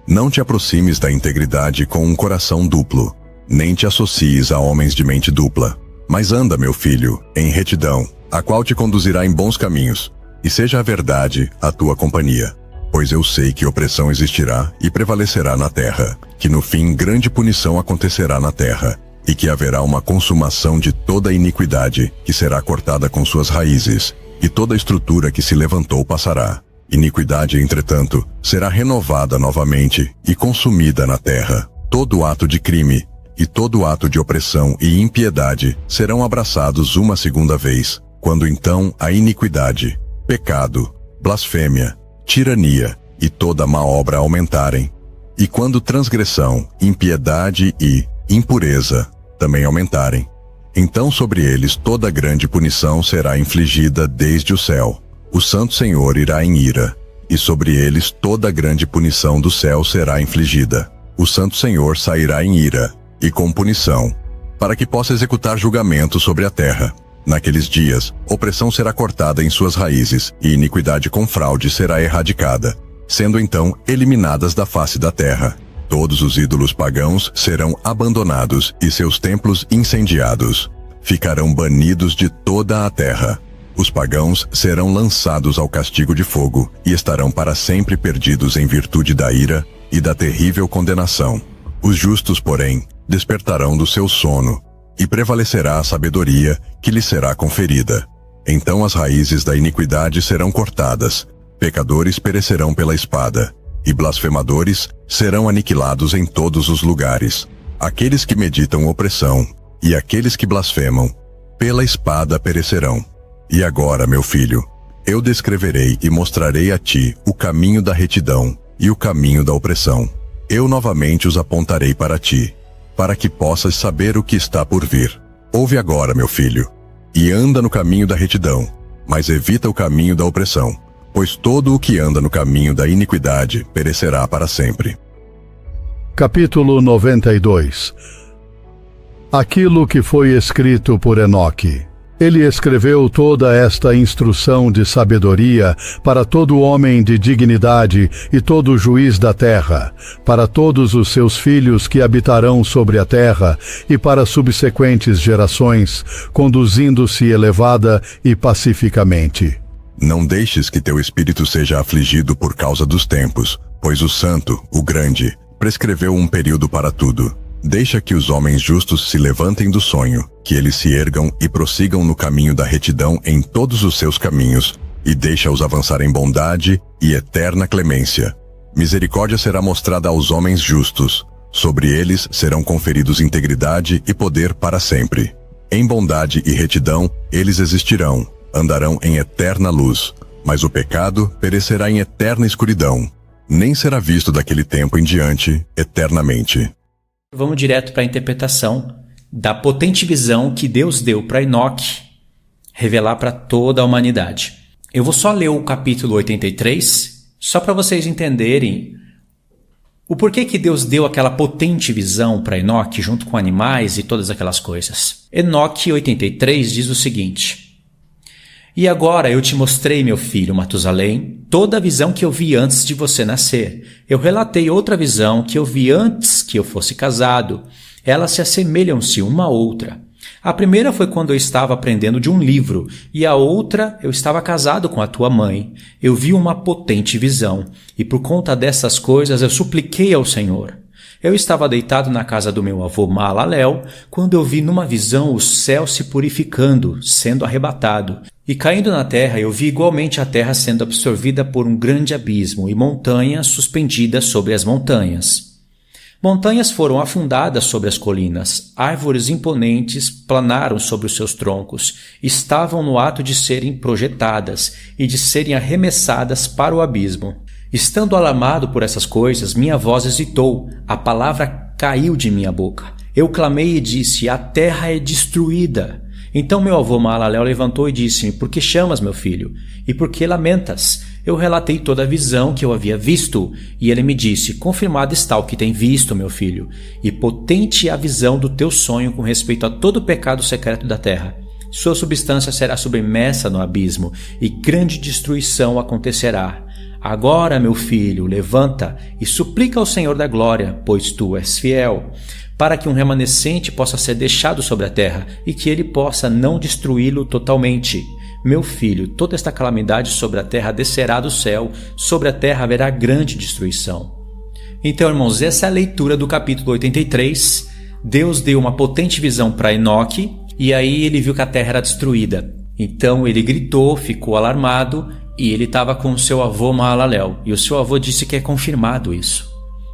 Speaker 2: Não te aproximes da integridade com um coração duplo, nem te associes a homens de mente dupla. Mas anda, meu filho, em retidão, a qual te conduzirá em bons caminhos, e seja a verdade a tua companhia. Pois eu sei que opressão existirá e prevalecerá na terra, que no fim grande punição acontecerá na terra, e que haverá uma consumação de toda a iniquidade, que será cortada com suas raízes, e toda a estrutura que se levantou passará. Iniquidade, entretanto, será renovada novamente e consumida na terra. Todo ato de crime e todo ato de opressão e impiedade serão abraçados uma segunda vez, quando então a iniquidade, pecado, blasfêmia, tirania e toda má obra aumentarem, e quando transgressão, impiedade e impureza também aumentarem, então sobre eles toda grande punição será infligida desde o céu. O Santo Senhor irá em ira, e sobre eles toda grande punição do céu será infligida. O Santo Senhor sairá em ira e com punição, para que possa executar julgamento sobre a terra. Naqueles dias, opressão será cortada em suas raízes, e iniquidade com fraude será erradicada, sendo então eliminadas da face da terra. Todos os ídolos pagãos serão abandonados e seus templos incendiados. Ficarão banidos de toda a terra. Os pagãos serão lançados ao castigo de fogo e estarão para sempre perdidos em virtude da ira e da terrível condenação. Os justos, porém, despertarão do seu sono, e prevalecerá a sabedoria que lhes será conferida. Então as raízes da iniquidade serão cortadas, pecadores perecerão pela espada, e blasfemadores serão aniquilados em todos os lugares. Aqueles que meditam opressão, e aqueles que blasfemam, pela espada perecerão. E agora, meu filho, eu descreverei e mostrarei a ti o caminho da retidão e o caminho da opressão. Eu novamente os apontarei para ti, para que possas saber o que está por vir. Ouve agora, meu filho, e anda no caminho da retidão, mas evita o caminho da opressão, pois todo o que anda no caminho da iniquidade perecerá para sempre.
Speaker 4: Capítulo 92. Aquilo que foi escrito por Enoque. Ele escreveu toda esta instrução de sabedoria para todo homem de dignidade e todo juiz da terra, para todos os seus filhos que habitarão sobre a terra e para subsequentes gerações, conduzindo-se elevada e pacificamente.
Speaker 2: Não deixes que teu espírito seja afligido por causa dos tempos, pois o Santo, o Grande, prescreveu um período para tudo. Deixa que os homens justos se levantem do sonho, que eles se ergam e prossigam no caminho da retidão em todos os seus caminhos, e deixa-os avançar em bondade e eterna clemência. Misericórdia será mostrada aos homens justos, sobre eles serão conferidos integridade e poder para sempre. Em bondade e retidão eles existirão, andarão em eterna luz, mas o pecado perecerá em eterna escuridão, nem será visto daquele tempo em diante eternamente.
Speaker 1: Vamos direto para a interpretação da potente visão que Deus deu para Enoque revelar para toda a humanidade. Eu vou só ler o capítulo 83, só para vocês entenderem o porquê que Deus deu aquela potente visão para Enoque junto com animais e todas aquelas coisas. Enoque 83 diz o seguinte: E agora eu te mostrei, meu filho Matusalém, toda a visão que eu vi antes de você nascer. Eu relatei outra visão que eu vi antes que eu fosse casado. Elas se assemelham-se uma à outra. A primeira foi quando eu estava aprendendo de um livro, e a outra eu estava casado com a tua mãe. Eu vi uma potente visão, e por conta dessas coisas eu supliquei ao Senhor. Eu estava deitado na casa do meu avô Maalalel, quando eu vi numa visão o céu se purificando, sendo arrebatado. E caindo na terra, eu vi igualmente a terra sendo absorvida por um grande abismo e montanhas suspendidas sobre as montanhas. Montanhas foram afundadas sobre as colinas, árvores imponentes planaram sobre os seus troncos, estavam no ato de serem projetadas e de serem arremessadas para o abismo. Estando alarmado por essas coisas, minha voz hesitou, a palavra caiu de minha boca. Eu clamei e disse, a terra é destruída. Então meu avô Maalalel levantou e disse-me, por que chamas, meu filho? E por que lamentas? Eu relatei toda a visão que eu havia visto, e ele me disse, confirmado está o que tem visto, meu filho, e potente é a visão do teu sonho com respeito a todo o pecado secreto da terra. Sua substância será submersa no abismo, e grande destruição acontecerá. Agora, meu filho, levanta e suplica ao Senhor da glória, pois tu és fiel, para que um remanescente possa ser deixado sobre a terra e que ele possa não destruí-lo totalmente. Meu filho, toda esta calamidade sobre a terra descerá do céu, sobre a terra haverá grande destruição. Então, irmãos, essa é a leitura do capítulo 83. Deus deu uma potente visão para Enoque e aí ele viu que a terra era destruída. Então ele gritou, ficou alarmado e ele estava com o seu avô Maalalel. E o seu avô disse que é confirmado isso,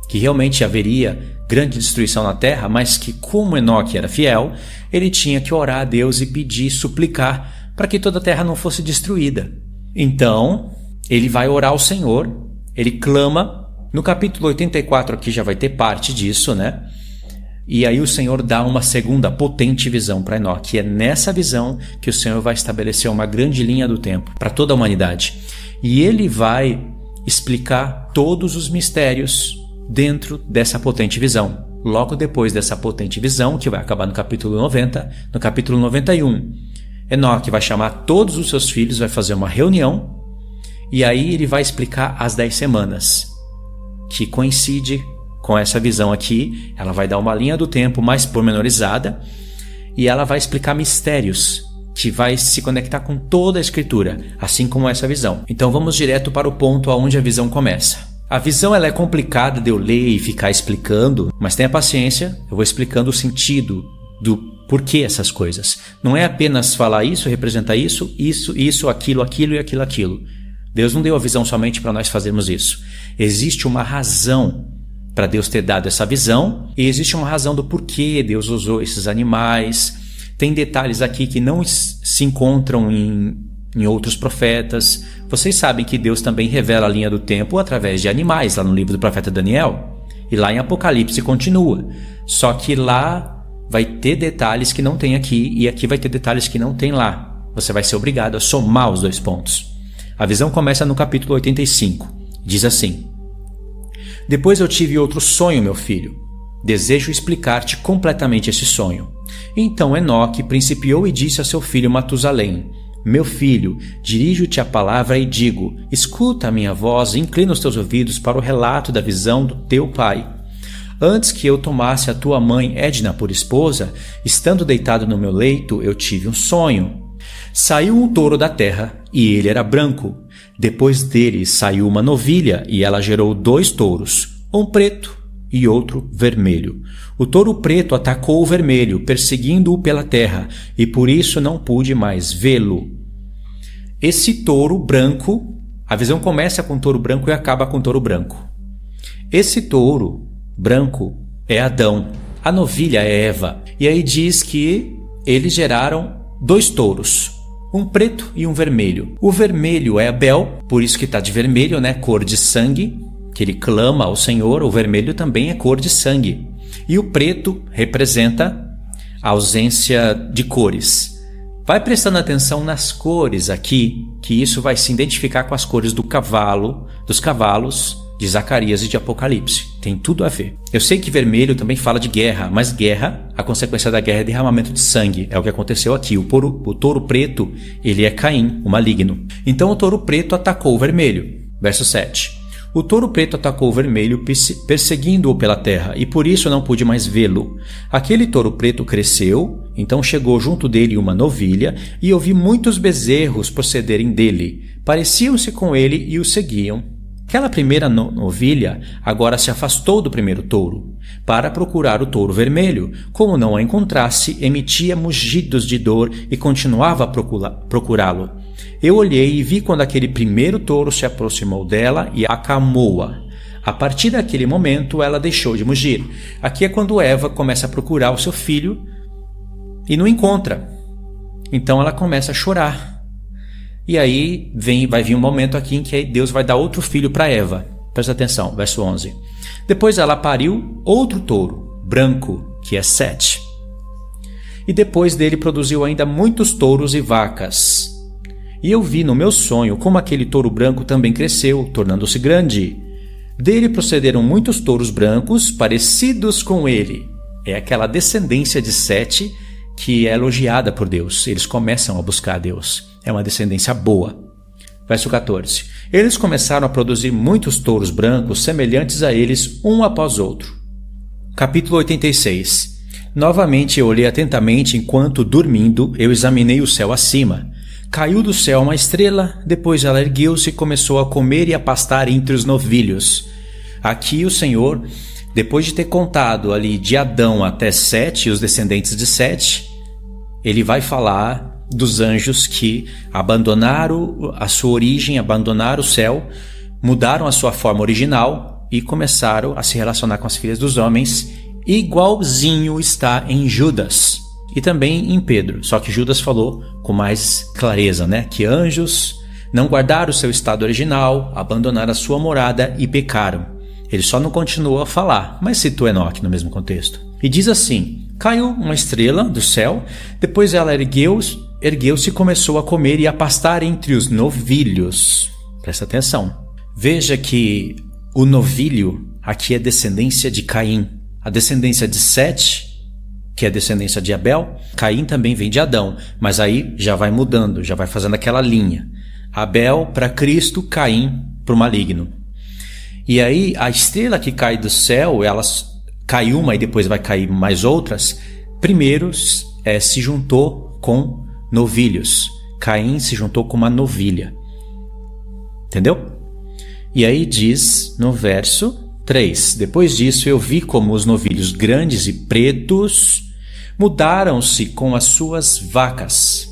Speaker 1: que realmente haveria grande destruição na terra, mas que como Enoque era fiel, ele tinha que orar a Deus e pedir, suplicar para que toda a terra não fosse destruída. Então, ele vai orar ao Senhor, ele clama. No capítulo 84 aqui já vai ter parte disso, né? E aí o Senhor dá uma segunda potente visão para Enoque. E é nessa visão que o Senhor vai estabelecer uma grande linha do tempo para toda a humanidade. E ele vai explicar todos os mistérios dentro dessa potente visão. Logo depois dessa potente visão, que vai acabar no capítulo 90, no capítulo 91, Enoque vai chamar todos os seus filhos, vai fazer uma reunião, e aí ele vai explicar as 10 semanas, que coincide com essa visão aqui. Ela vai dar uma linha do tempo mais pormenorizada, e ela vai explicar mistérios, que vai se conectar com toda a Escritura, assim como essa visão. Então vamos direto para o ponto onde a visão começa. A visão ela é complicada de eu ler e ficar explicando, mas tenha paciência, eu vou explicando o sentido do porquê essas coisas. Não é apenas falar isso, representar isso, aquilo e aquilo. Deus não deu a visão somente para nós fazermos isso. Existe uma razão para Deus ter dado essa visão, e existe uma razão do porquê Deus usou esses animais. Tem detalhes aqui que não se encontram em outros profetas. Vocês sabem que Deus também revela a linha do tempo através de animais, lá no livro do profeta Daniel. E lá em Apocalipse continua. Só que lá vai ter detalhes que não tem aqui, e aqui vai ter detalhes que não tem lá. Você vai ser obrigado a somar os dois pontos. A visão começa no capítulo 85. Diz assim: Depois eu tive outro sonho, meu filho. Desejo explicar-te completamente esse sonho. Então Enoque principiou e disse a seu filho Matusalém: Meu filho, dirijo-te a palavra e digo, escuta a minha voz e inclina os teus ouvidos para o relato da visão do teu pai. Antes que eu tomasse a tua mãe Edna por esposa, estando deitado no meu leito, eu tive um sonho. Saiu um touro da terra, e ele era branco. Depois dele saiu uma novilha, e ela gerou 2 touros, um preto e outro vermelho. O touro preto atacou o vermelho, perseguindo-o pela terra, e por isso não pude mais vê-lo. Esse touro branco, a visão começa com touro branco e acaba com touro branco. Esse touro branco é Adão, a novilha é Eva. E aí diz que eles geraram 2 touros, um preto e um vermelho. O vermelho é Abel, por isso que está de vermelho, né? Cor de sangue, que ele clama ao Senhor. O vermelho também é cor de sangue. E o preto representa a ausência de cores. Vai prestando atenção nas cores aqui, que isso vai se identificar com as cores do cavalo, dos cavalos de Zacarias e de Apocalipse. Tem tudo a ver. Eu sei que vermelho também fala de guerra, mas guerra, a consequência da guerra é derramamento de sangue. É o que aconteceu aqui. O touro preto, ele é Caim, o maligno. Então o touro preto atacou o vermelho. Verso 7. O touro preto atacou o vermelho, perseguindo-o pela terra, e por isso não pude mais vê-lo. Aquele touro preto cresceu
Speaker 5: Então chegou junto dele uma novilha, e eu vi muitos bezerros procederem dele. Pareciam-se com ele e o seguiam. Aquela primeira novilha agora se afastou do primeiro touro, para procurar o touro vermelho. Como não a encontrasse, emitia mugidos de dor e continuava a procurá-lo. Eu olhei e vi quando aquele primeiro touro se aproximou dela e acalmou-a. A partir daquele momento, ela deixou de mugir. Aqui é quando Eva começa a procurar o seu filho e não encontra. Então ela começa a chorar. E aí vai vir um momento aqui em que Deus vai dar outro filho para Eva. Presta atenção, verso 11. Depois ela pariu outro touro, branco, que é Sete. E depois dele produziu ainda muitos touros e vacas. E eu vi no meu sonho como aquele touro branco também cresceu, tornando-se grande. Dele procederam muitos touros brancos parecidos com ele. É aquela descendência de Sete que é elogiada por Deus. Eles começam a buscar a Deus. É uma descendência boa. Verso 14. Eles começaram a produzir muitos touros brancos semelhantes a eles, um após outro. Capítulo 86. Novamente eu olhei atentamente enquanto, dormindo, eu examinei o céu acima. Caiu do céu uma estrela, depois ela ergueu-se e começou a comer e a pastar entre os novilhos. Aqui o Senhor, depois de ter contado ali de Adão até Sete, os descendentes de Sete, ele vai falar dos anjos que abandonaram a sua origem, abandonaram o céu, mudaram a sua forma original e começaram a se relacionar com as filhas dos homens, igualzinho está em Judas e também em Pedro. Só que Judas falou com mais clareza, né? Que anjos não guardaram o seu estado original, abandonaram a sua morada e pecaram. Ele só não continuou a falar, mas citou Enoque no mesmo contexto. E diz assim: caiu uma estrela do céu, depois ela ergueu-se e começou a comer e a pastar entre os novilhos. Presta atenção. Veja que o novilho aqui é descendência de Caim. A descendência de Sete, que é descendência de Abel. Caim também vem de Adão, mas aí já vai mudando, já vai fazendo aquela linha. Abel para Cristo, Caim para o maligno. E aí a estrela que cai do céu, cai uma e depois vai cair mais outras. Primeiro se juntou com novilhos. Caim se juntou com uma novilha. Entendeu? E aí diz no verso 3. Depois disso eu vi como os novilhos grandes e pretos mudaram-se com as suas vacas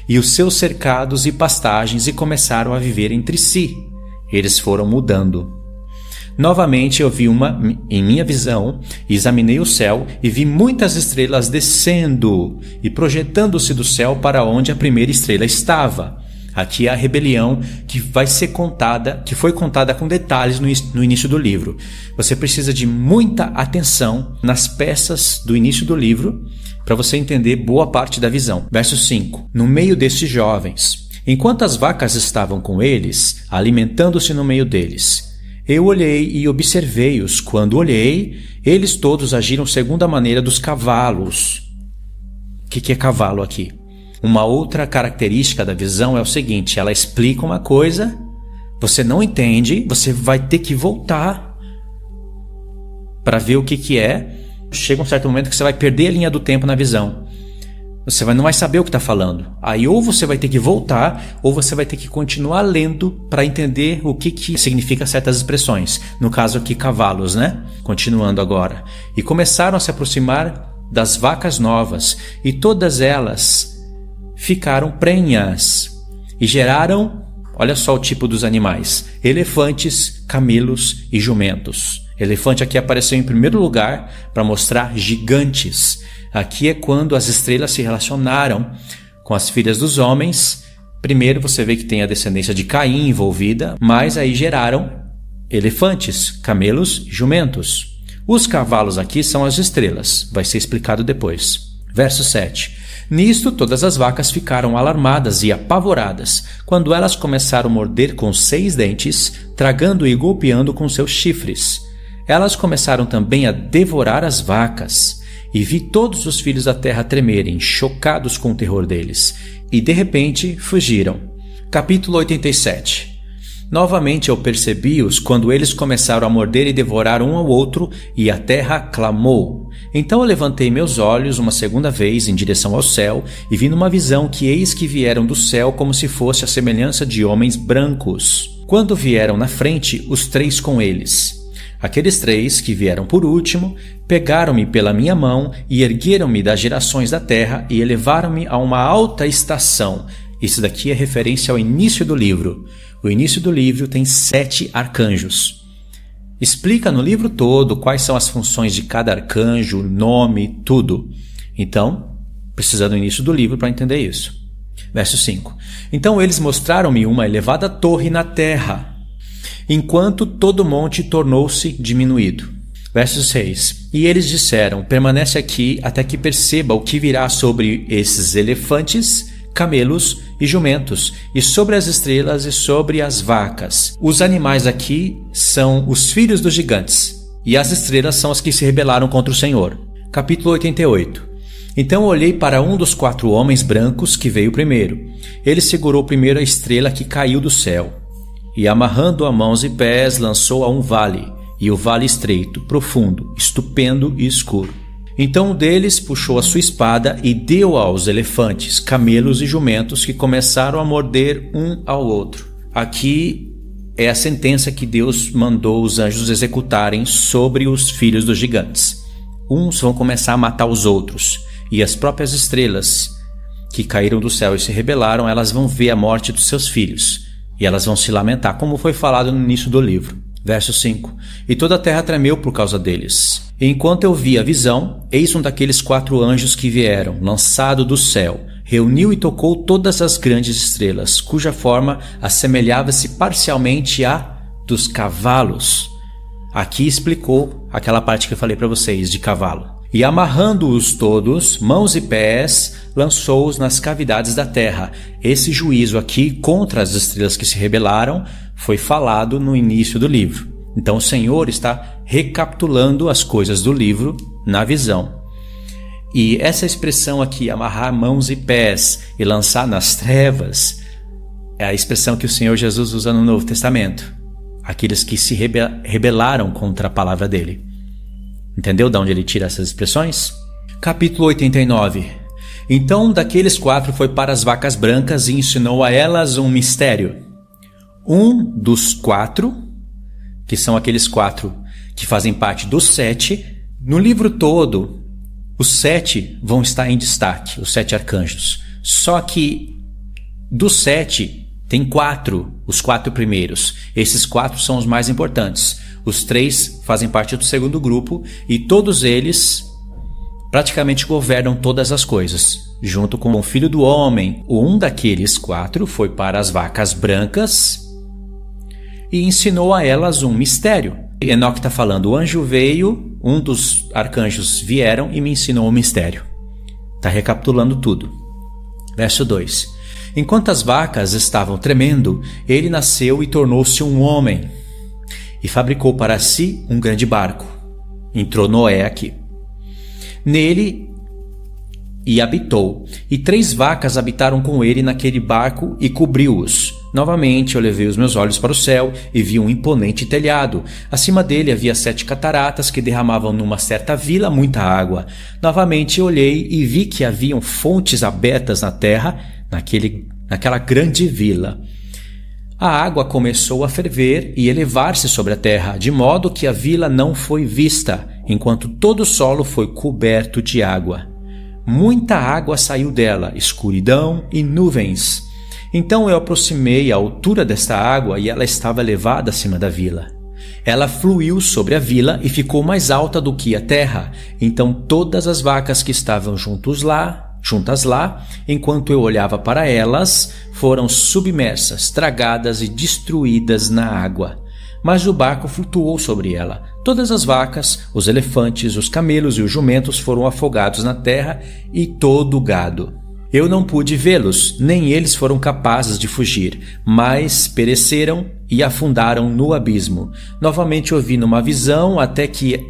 Speaker 5: e os seus cercados e pastagens e começaram a viver entre si. Eles foram mudando. Novamente eu vi em minha visão, examinei o céu e vi muitas estrelas descendo e projetando-se do céu para onde a primeira estrela estava. Aqui é a rebelião que foi contada com detalhes no início do livro. Você precisa de muita atenção nas peças do início do livro para você entender boa parte da visão. Verso 5. No meio destes jovens, enquanto as vacas estavam com eles, alimentando-se no meio deles, eu olhei e observei-os. Quando olhei, eles todos agiram segundo a maneira dos cavalos. O que é cavalo aqui? Uma outra característica da visão é o seguinte: ela explica uma coisa, você não entende, você vai ter que voltar para ver o que é. Chega um certo momento que você vai perder a linha do tempo na visão. Você não vai saber o que está falando. Aí ou você vai ter que voltar, ou você vai ter que continuar lendo para entender o que significa certas expressões. No caso aqui, cavalos, né? Continuando agora. E começaram a se aproximar das vacas novas, e todas elas ficaram prenhas e geraram, olha só o tipo dos animais: elefantes, camelos e jumentos. Elefante aqui apareceu em primeiro lugar para mostrar gigantes. Aqui é quando as estrelas se relacionaram com as filhas dos homens. Primeiro você vê que tem a descendência de Caim envolvida, mas aí geraram elefantes, camelos e jumentos. Os cavalos aqui são as estrelas, vai ser explicado depois. Verso 7. Nisto todas as vacas ficaram alarmadas e apavoradas, quando elas começaram a morder com 6 dentes, tragando e golpeando com seus chifres. Elas começaram também a devorar as vacas. E vi todos os filhos da terra tremerem, chocados com o terror deles. E de repente fugiram. Capítulo 87. Novamente eu percebi-os quando eles começaram a morder e devorar um ao outro, e a terra clamou. Então eu levantei meus olhos uma segunda vez em direção ao céu e vi numa visão que eis que vieram do céu como se fosse a semelhança de homens brancos. Quando vieram na frente, os 3 com eles. Aqueles 3 que vieram por último, pegaram-me pela minha mão e ergueram-me das gerações da terra e elevaram-me a uma alta estação. Isso daqui é referência ao início do livro. O início do livro tem 7 arcanjos. Explica no livro todo quais são as funções de cada arcanjo, nome, tudo. Então, precisa do início do livro para entender isso. Verso 5. Então eles mostraram-me uma elevada torre na terra, enquanto todo monte tornou-se diminuído. Verso 6. E eles disseram, permanece aqui até que perceba o que virá sobre esses elefantes, camelos e jumentos, e sobre as estrelas e sobre as vacas. Os animais aqui são os filhos dos gigantes, e as estrelas são as que se rebelaram contra o Senhor. Capítulo 88. Então olhei para um dos 4 homens brancos que veio primeiro. Ele segurou primeiro a estrela que caiu do céu, e amarrando a mãos e pés, lançou a um vale, e o vale estreito, profundo, estupendo e escuro. Então um deles puxou a sua espada e deu aos elefantes, camelos e jumentos que começaram a morder um ao outro. Aqui é a sentença que Deus mandou os anjos executarem sobre os filhos dos gigantes. Uns vão começar a matar os outros, e as próprias estrelas que caíram do céu e se rebelaram, elas vão ver a morte dos seus filhos, e elas vão se lamentar, como foi falado no início do livro. Verso 5. E toda a terra tremeu por causa deles. E enquanto eu via a visão, eis um daqueles 4 anjos que vieram, lançado do céu, reuniu e tocou todas as grandes estrelas, cuja forma assemelhava-se parcialmente à dos cavalos. Aqui explicou aquela parte que eu falei para vocês, de cavalo. E amarrando-os todos, mãos e pés, lançou-os nas cavidades da terra. Esse juízo aqui contra as estrelas que se rebelaram foi falado no início do livro. Então o Senhor está recapitulando as coisas do livro na visão. E essa expressão aqui, amarrar mãos e pés e lançar nas trevas, é a expressão que o Senhor Jesus usa no Novo Testamento. Aqueles que se rebelaram contra a palavra dele. Entendeu de onde ele tira essas expressões? Capítulo 89. Então daqueles 4 foi para as vacas brancas e ensinou a elas um mistério. Um dos 4, que são aqueles 4 que fazem parte dos 7, no livro todo, os 7 vão estar em destaque, os 7 arcanjos. Só que dos 7, tem 4, os 4 primeiros. Esses 4 são os mais importantes. Os 3 fazem parte do segundo grupo e todos eles praticamente governam todas as coisas. Junto com o Filho do Homem, um daqueles 4 foi para as vacas brancas e ensinou a elas um mistério. Enoque está falando, o anjo veio, um dos arcanjos vieram e me ensinou um mistério. Está recapitulando tudo. Verso 2. Enquanto as vacas estavam tremendo, ele nasceu e tornou-se um homem, e fabricou para si um grande barco. Entrou Noé aqui. Nele e habitou, e 3 vacas habitaram com ele naquele barco e cobriu-os. Novamente eu levei os meus olhos para o céu e vi um imponente telhado. Acima dele havia 7 cataratas que derramavam numa certa vila muita água. Novamente eu olhei e vi que haviam fontes abertas na terra, naquela grande vila. A água começou a ferver e elevar-se sobre a terra, de modo que a vila não foi vista, enquanto todo o solo foi coberto de água. Muita água saiu dela, escuridão e nuvens. Então eu aproximei a altura desta água e ela estava elevada acima da vila. Ela fluiu sobre a vila e ficou mais alta do que a terra. Então todas as vacas que estavam juntas lá, enquanto eu olhava para elas, foram submersas, tragadas e destruídas na água. Mas o barco flutuou sobre ela. Todas as vacas, os elefantes, os camelos e os jumentos foram afogados na terra e todo o gado. Eu não pude vê-los, nem eles foram capazes de fugir, mas pereceram e afundaram no abismo. Novamente ouvi numa visão até que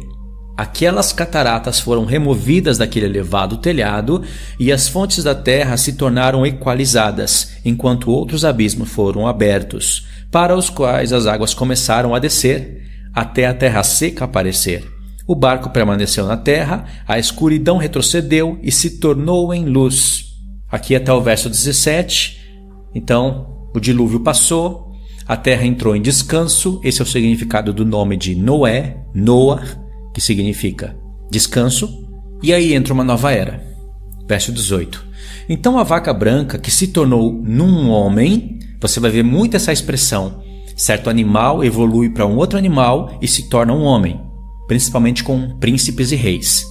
Speaker 5: aquelas cataratas foram removidas daquele elevado telhado e as fontes da terra se tornaram equalizadas, enquanto outros abismos foram abertos, para os quais as águas começaram a descer, até a terra seca aparecer. O barco permaneceu na terra, a escuridão retrocedeu e se tornou em luz. Aqui até o verso 17. Então, o dilúvio passou, a terra entrou em descanso. Esse é o significado do nome de Noé, Noah, que significa descanso. E aí entra uma nova era. Verso 18. Então a vaca branca que se tornou num homem, você vai ver muito essa expressão. Certo animal evolui para um outro animal e se torna um homem, principalmente com príncipes e reis.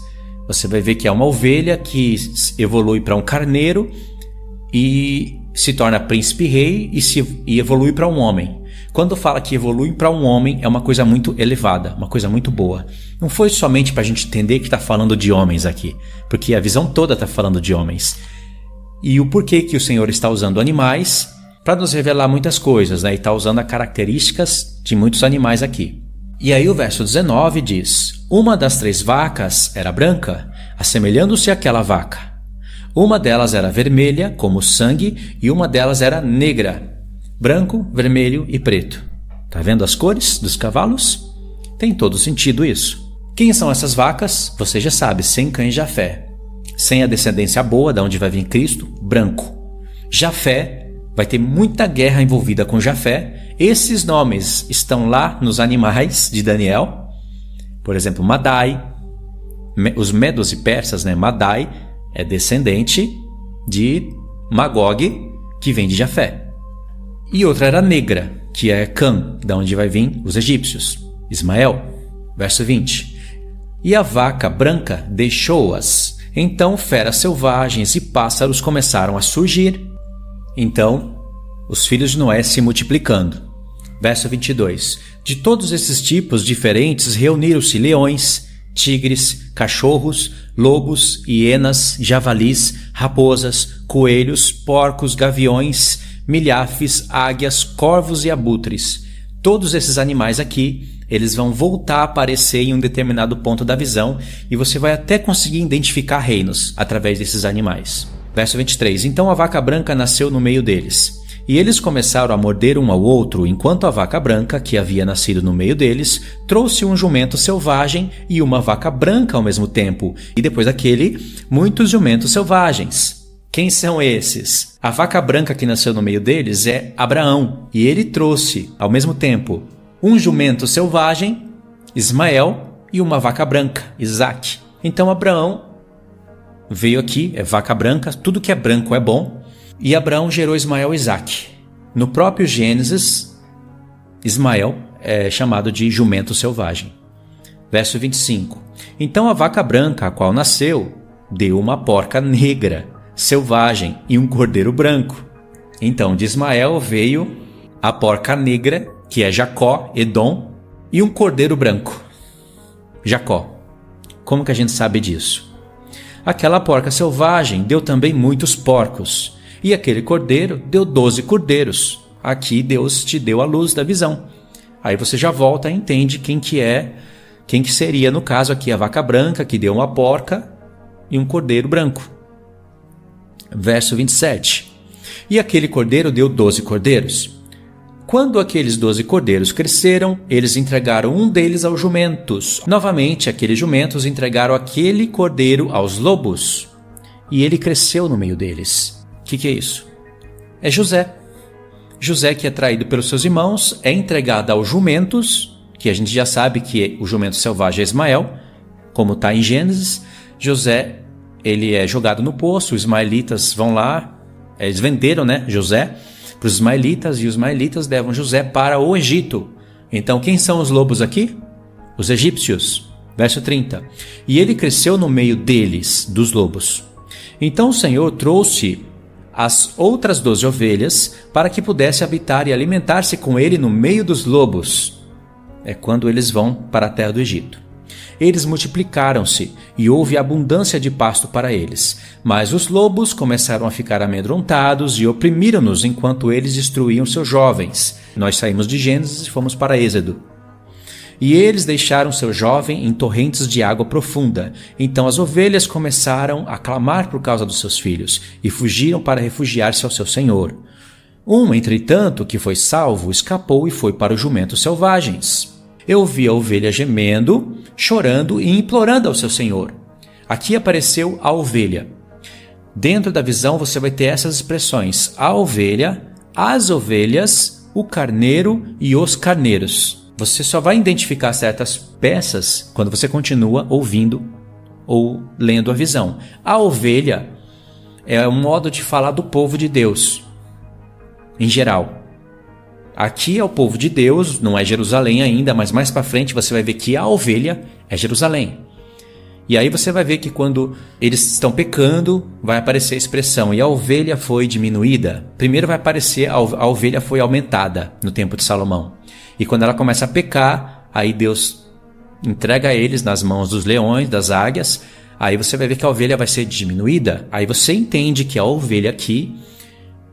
Speaker 5: Você vai ver que é uma ovelha que evolui para um carneiro e se torna príncipe e rei e evolui para um homem. Quando fala que evolui para um homem, é uma coisa muito elevada, uma coisa muito boa. Não foi somente para a gente entender que está falando de homens aqui, porque a visão toda está falando de homens. E o porquê que o Senhor está usando animais para nos revelar muitas coisas, né? E está usando as características de muitos animais aqui. E aí o verso 19 diz: uma das 3 vacas era branca, assemelhando-se àquela vaca. Uma delas era vermelha, como sangue, e uma delas era negra, branco, vermelho e preto. Tá vendo as cores dos cavalos? Tem todo sentido isso. Quem são essas vacas? Você já sabe, Sem, Cã e Jafé. Sem a descendência boa, da onde vai vir Cristo, branco. Jafé, vai ter muita guerra envolvida com Jafé. Esses nomes estão lá nos animais de Daniel. Por exemplo, Madai. Os medos e persas, né? Madai é descendente de Magog, que vem de Jafé. E outra era negra, que é Cã, da onde vai vir os egípcios. Ismael. Verso 20. E a vaca branca deixou-as. Então feras selvagens e pássaros começaram a surgir. Então, os filhos de Noé se multiplicando. Verso 22. De todos esses tipos diferentes reuniram-se leões, tigres, cachorros, lobos, hienas, javalis, raposas, coelhos, porcos, gaviões, milhafes, águias, corvos e abutres. Todos esses animais aqui, eles vão voltar a aparecer em um determinado ponto da visão e você vai até conseguir identificar reinos através desses animais. Verso 23. Então a vaca branca nasceu no meio deles. E eles começaram a morder um ao outro, enquanto a vaca branca, que havia nascido no meio deles, trouxe um jumento selvagem e uma vaca branca ao mesmo tempo. E depois daquele, muitos jumentos selvagens. Quem são esses? A vaca branca que nasceu no meio deles é Abraão. E ele trouxe, ao mesmo tempo, um jumento selvagem, Ismael, e uma vaca branca, Isaque. Então Abraão veio aqui, é vaca branca, tudo que é branco é bom. E Abraão gerou Ismael e Isaque. No próprio Gênesis, Ismael é chamado de jumento selvagem. Verso 25. Então a vaca branca, a qual nasceu, deu uma porca negra, selvagem, e um cordeiro branco. Então de Ismael veio a porca negra, que é Jacó, Edom, e um cordeiro branco, Jacó. Como que a gente sabe disso? Aquela porca selvagem deu também muitos porcos, e aquele cordeiro deu 12 cordeiros. Aqui Deus te deu a luz da visão. Aí você já volta e entende quem que seria, no caso aqui, a vaca branca, que deu uma porca e um cordeiro branco. Verso 27. E aquele cordeiro deu 12 cordeiros. Quando aqueles 12 cordeiros cresceram, eles entregaram um deles aos jumentos. Novamente, aqueles jumentos entregaram aquele cordeiro aos lobos. E ele cresceu no meio deles. O que é isso? É José. José, que é traído pelos seus irmãos, é entregado aos jumentos, que a gente já sabe que o jumento selvagem é Ismael, como está em Gênesis. José, ele é jogado no poço, os ismaelitas vão lá, eles venderam, José para os ismaelitas, e os ismaelitas levam José para o Egito. Então quem são os lobos aqui? Os egípcios. Verso 30. E ele cresceu no meio deles, dos lobos. Então o Senhor trouxe as outras 12 ovelhas para que pudesse habitar e alimentar-se com ele no meio dos lobos. É quando eles vão para a terra do Egito. Eles multiplicaram-se e houve abundância de pasto para eles. Mas os lobos começaram a ficar amedrontados e oprimiram-nos enquanto eles destruíam seus jovens. Nós saímos de Gênesis e fomos para Êxodo. E eles deixaram seu jovem em torrentes de água profunda. Então as ovelhas começaram a clamar por causa dos seus filhos e fugiram para refugiar-se ao seu senhor. Um, entretanto, que foi salvo, escapou e foi para os jumentos selvagens. Eu vi a ovelha gemendo chorando e implorando ao seu senhor. Aqui apareceu a ovelha. Dentro da visão você vai ter essas expressões: a ovelha, as ovelhas, o carneiro e os carneiros. Você só vai identificar certas peças quando você continua ouvindo ou lendo a visão. A ovelha é um modo de falar do povo de Deus, em geral. Aqui é o povo de Deus, não é Jerusalém ainda, mas mais para frente você vai ver que a ovelha é Jerusalém. E aí você vai ver que quando eles estão pecando, vai aparecer a expressão: e a ovelha foi diminuída. Primeiro vai aparecer a ovelha foi aumentada no tempo de Salomão. E quando ela começa a pecar, aí Deus entrega eles nas mãos dos leões, das águias. Aí você vai ver que a ovelha vai ser diminuída. Aí você entende que a ovelha aqui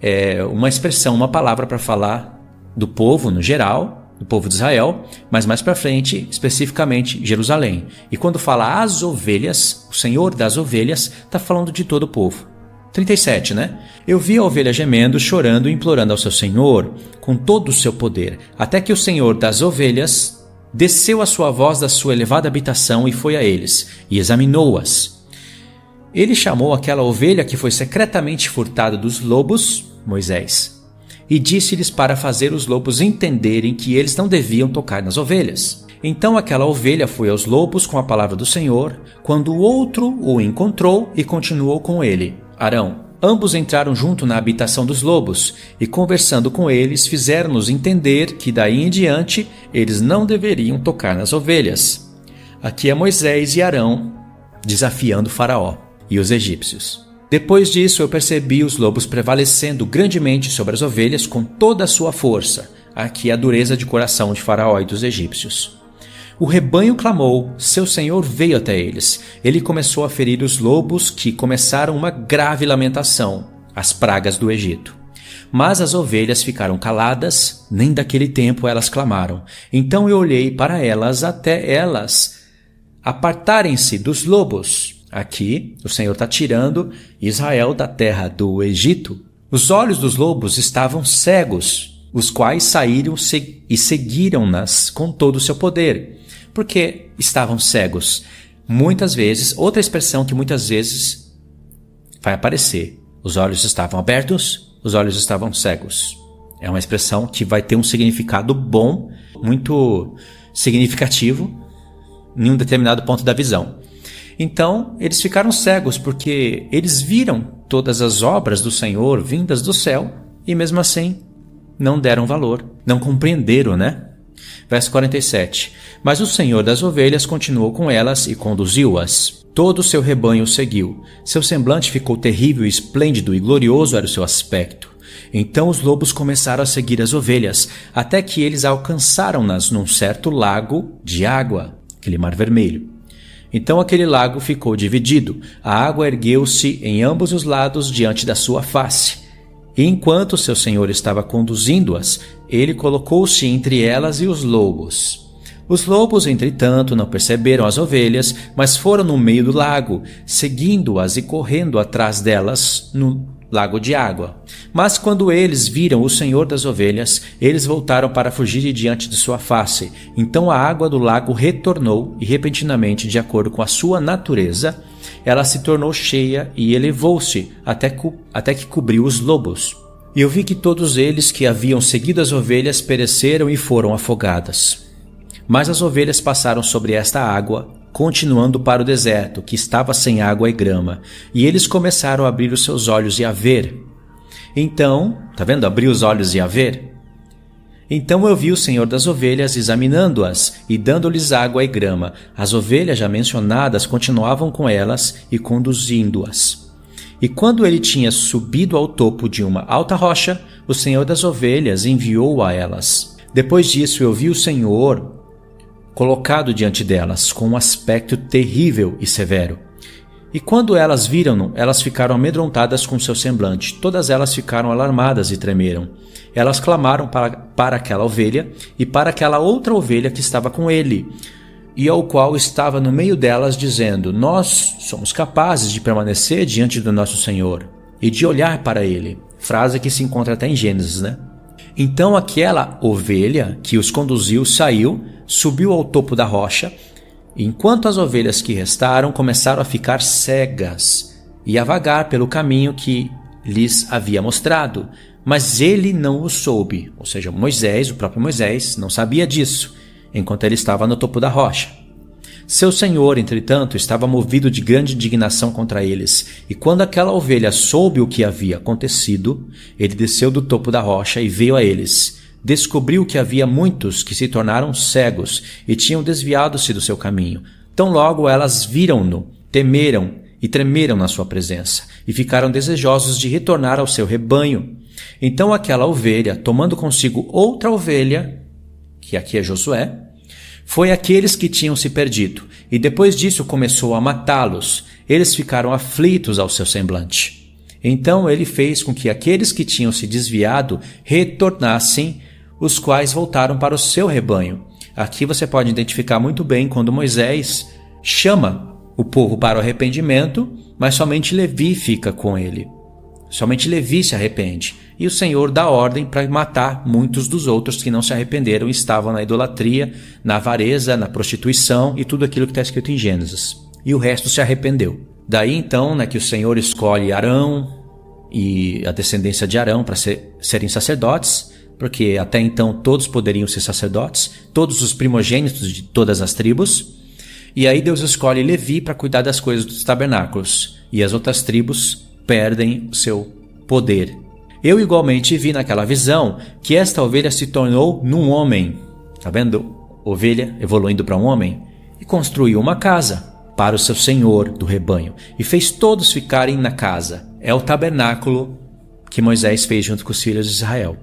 Speaker 5: é uma expressão, uma palavra para falar do povo no geral, do povo de Israel, mas mais para frente, especificamente Jerusalém. E quando fala as ovelhas, o Senhor das ovelhas, está falando de todo o povo. 37, né? Eu vi a ovelha gemendo, chorando e implorando ao seu Senhor com todo o seu poder, até que o Senhor das ovelhas desceu a sua voz da sua elevada habitação e foi a eles, e examinou-as. Ele chamou aquela ovelha que foi secretamente furtada dos lobos, Moisés, e disse-lhes para fazer os lobos entenderem que eles não deviam tocar nas ovelhas. Então aquela ovelha foi aos lobos com a palavra do Senhor, quando o outro o encontrou e continuou com ele, Arão. Ambos entraram junto na habitação dos lobos, e conversando com eles, fizeram-nos entender que daí em diante eles não deveriam tocar nas ovelhas. Aqui é Moisés e Arão desafiando Faraó e os egípcios. Depois disso eu percebi os lobos prevalecendo grandemente sobre as ovelhas com toda a sua força. Aqui é a dureza de coração de Faraó e dos egípcios. O rebanho clamou, seu senhor veio até eles. Ele começou a ferir os lobos, que começaram uma grave lamentação, as pragas do Egito. Mas as ovelhas ficaram caladas, nem daquele tempo elas clamaram. Então eu olhei para elas até elas apartarem-se dos lobos. Aqui o Senhor está tirando Israel da terra do Egito. Os olhos dos lobos estavam cegos, os quais saíram e seguiram-nas com todo o seu poder. Porque estavam cegos. Muitas vezes, outra expressão que muitas vezes vai aparecer: os olhos estavam abertos, os olhos estavam cegos. É uma expressão que vai ter um significado bom, muito significativo, em um determinado ponto da visão. Então, eles ficaram cegos porque eles viram todas as obras do Senhor vindas do céu e mesmo assim não deram valor, não compreenderam, né? Verso 47. Mas o Senhor das ovelhas continuou com elas e conduziu-as. Todo o seu rebanho o seguiu. Seu semblante ficou terrível e esplêndido, e glorioso era o seu aspecto. Então os lobos começaram a seguir as ovelhas, até que eles alcançaram-nas num certo lago de água, aquele mar vermelho. Então aquele lago ficou dividido. A água ergueu-se em ambos os lados diante da sua face. E enquanto seu senhor estava conduzindo-as, ele colocou-se entre elas e os lobos. Os lobos, entretanto, não perceberam as ovelhas, mas foram no meio do lago, seguindo-as e correndo atrás delas no lago de água. Mas quando eles viram o Senhor das ovelhas, eles voltaram para fugir de diante de sua face. Então a água do lago retornou e, repentinamente, de acordo com a sua natureza, ela se tornou cheia e elevou-se até que cobriu os lobos. E eu vi que todos eles que haviam seguido as ovelhas pereceram e foram afogadas. Mas as ovelhas passaram sobre esta água, continuando para o deserto, que estava sem água e grama, e eles começaram a abrir os seus olhos e a ver. Então, tá vendo? Abrir os olhos e a ver. Então eu vi o Senhor das ovelhas examinando-as e dando-lhes água e grama. As ovelhas já mencionadas continuavam com elas e conduzindo-as. E quando ele tinha subido ao topo de uma alta rocha, o Senhor das ovelhas enviou a elas. Depois disso eu vi o Senhor colocado diante delas, com um aspecto terrível e severo. E quando elas viram-no, elas ficaram amedrontadas com seu semblante. Todas elas ficaram alarmadas e tremeram. Elas clamaram para aquela ovelha e para aquela outra ovelha que estava com ele, e ao qual estava no meio delas, dizendo: nós somos capazes de permanecer diante do nosso Senhor e de olhar para ele. Frase que se encontra até em Gênesis, né? Então aquela ovelha que os conduziu saiu, subiu ao topo da rocha enquanto as ovelhas que restaram começaram a ficar cegas e a vagar pelo caminho que lhes havia mostrado, mas ele não o soube, ou seja, Moisés, o próprio Moisés, não sabia disso, enquanto ele estava no topo da rocha. Seu senhor, entretanto, estava movido de grande indignação contra eles, e quando aquela ovelha soube o que havia acontecido, ele desceu do topo da rocha e veio a eles. Descobriu que havia muitos que se tornaram cegos e tinham desviado-se do seu caminho. Tão logo elas viram-no, temeram e tremeram na sua presença, e ficaram desejosos de retornar ao seu rebanho. Então aquela ovelha, tomando consigo outra ovelha, que aqui é Josué, foi àqueles que tinham se perdido, e depois disso começou a matá-los. Eles ficaram aflitos ao seu semblante. Então ele fez com que aqueles que tinham se desviado retornassem, os quais voltaram para o seu rebanho. Aqui você pode identificar muito bem quando Moisés chama o povo para o arrependimento, mas somente Levi fica com ele. Somente Levi se arrepende. E o Senhor dá ordem para matar muitos dos outros que não se arrependeram e estavam na idolatria, na avareza, na prostituição e tudo aquilo que está escrito em Gênesis. E o resto se arrependeu. Daí então que o Senhor escolhe Arão e a descendência de Arão para serem sacerdotes, porque até então todos poderiam ser sacerdotes, todos os primogênitos de todas as tribos. E aí Deus escolhe Levi para cuidar das coisas dos tabernáculos, e as outras tribos perdem o seu poder. Eu igualmente vi naquela visão que esta ovelha se tornou num homem. Está vendo? Ovelha evoluindo para um homem. E construiu uma casa para o seu senhor do rebanho, e fez todos ficarem na casa. É o tabernáculo que Moisés fez junto com os filhos de Israel.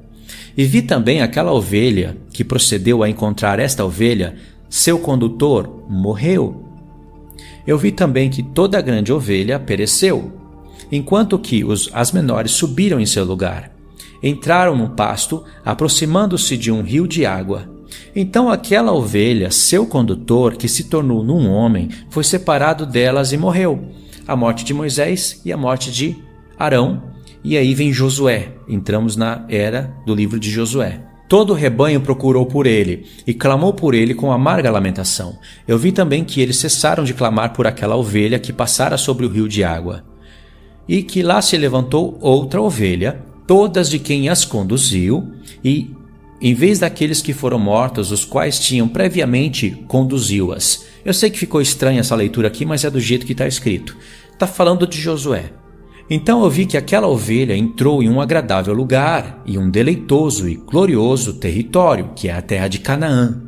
Speaker 5: E vi também aquela ovelha que procedeu a encontrar esta ovelha, seu condutor morreu. Eu vi também que toda a grande ovelha pereceu, enquanto que as menores subiram em seu lugar. Entraram no pasto, aproximando-se de um rio de água. Então aquela ovelha, seu condutor, que se tornou num homem, foi separado delas e morreu. A morte de Moisés e a morte de Arão. E aí vem Josué. Entramos na era do livro de Josué. Todo o rebanho procurou por ele e clamou por ele com amarga lamentação. Eu vi também que eles cessaram de clamar por aquela ovelha que passara sobre o rio de água. E que lá se levantou outra ovelha, todas de quem as conduziu, e em vez daqueles que foram mortos, os quais tinham previamente conduziu-as. Eu sei que ficou estranha essa leitura aqui, mas é do jeito que está escrito. Está falando de Josué. Então eu vi que aquela ovelha entrou em um agradável lugar e um deleitoso e glorioso território, que é a terra de Canaã.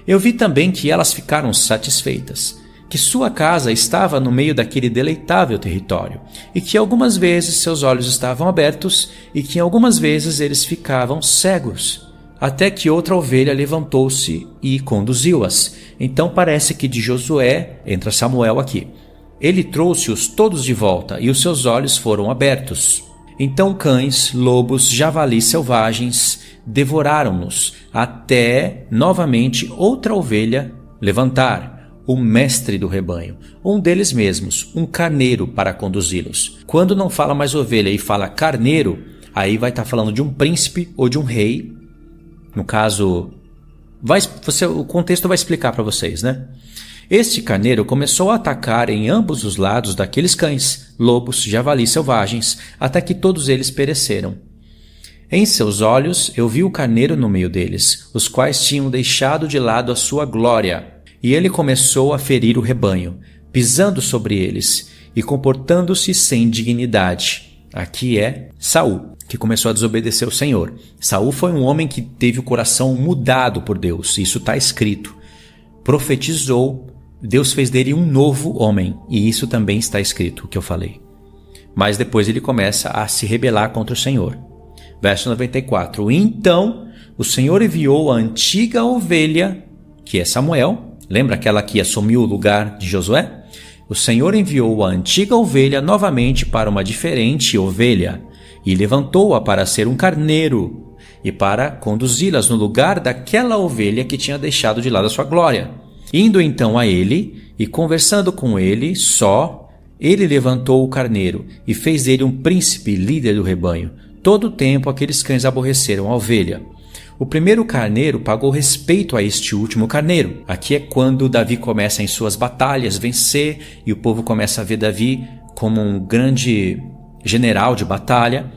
Speaker 5: Eu vi também que elas ficaram satisfeitas, que sua casa estava no meio daquele deleitável território, e que algumas vezes seus olhos estavam abertos e que algumas vezes eles ficavam cegos, até que outra ovelha levantou-se e conduziu-as. Então parece que de Josué entra Samuel aqui. Ele trouxe-os todos de volta, e os seus olhos foram abertos. Então cães, lobos, javalis selvagens devoraram-nos, até novamente outra ovelha levantar, o mestre do rebanho, um deles mesmos, um carneiro para conduzi-los. Quando não fala mais ovelha e fala carneiro, aí vai estar falando de um príncipe ou de um rei. No caso, o contexto vai explicar para vocês, né? Este carneiro começou a atacar em ambos os lados daqueles cães, lobos, javalis selvagens, até que todos eles pereceram. Em seus olhos eu vi o carneiro no meio deles, os quais tinham deixado de lado a sua glória. E ele começou a ferir o rebanho, pisando sobre eles e comportando-se sem dignidade. Aqui é Saul, que começou a desobedecer o Senhor. Saul foi um homem que teve o coração mudado por Deus, isso está escrito. Profetizou, Deus fez dele um novo homem, e isso também está escrito, o que eu falei. Mas depois ele começa a se rebelar contra o Senhor. Verso 94. Então o Senhor enviou a antiga ovelha, que é Samuel. Lembra aquela que assumiu o lugar de Josué? O Senhor enviou a antiga ovelha novamente para uma diferente ovelha, e levantou-a para ser um carneiro, e para conduzi-las no lugar daquela ovelha que tinha deixado de lado a sua glória. Indo então a ele, e conversando com ele só, ele levantou o carneiro, e fez dele um príncipe líder do rebanho. Todo o tempo aqueles cães aborreceram a ovelha. O primeiro carneiro pagou respeito a este último carneiro. Aqui é quando Davi começa em suas batalhas vencer e o povo começa a ver Davi como um grande general de batalha.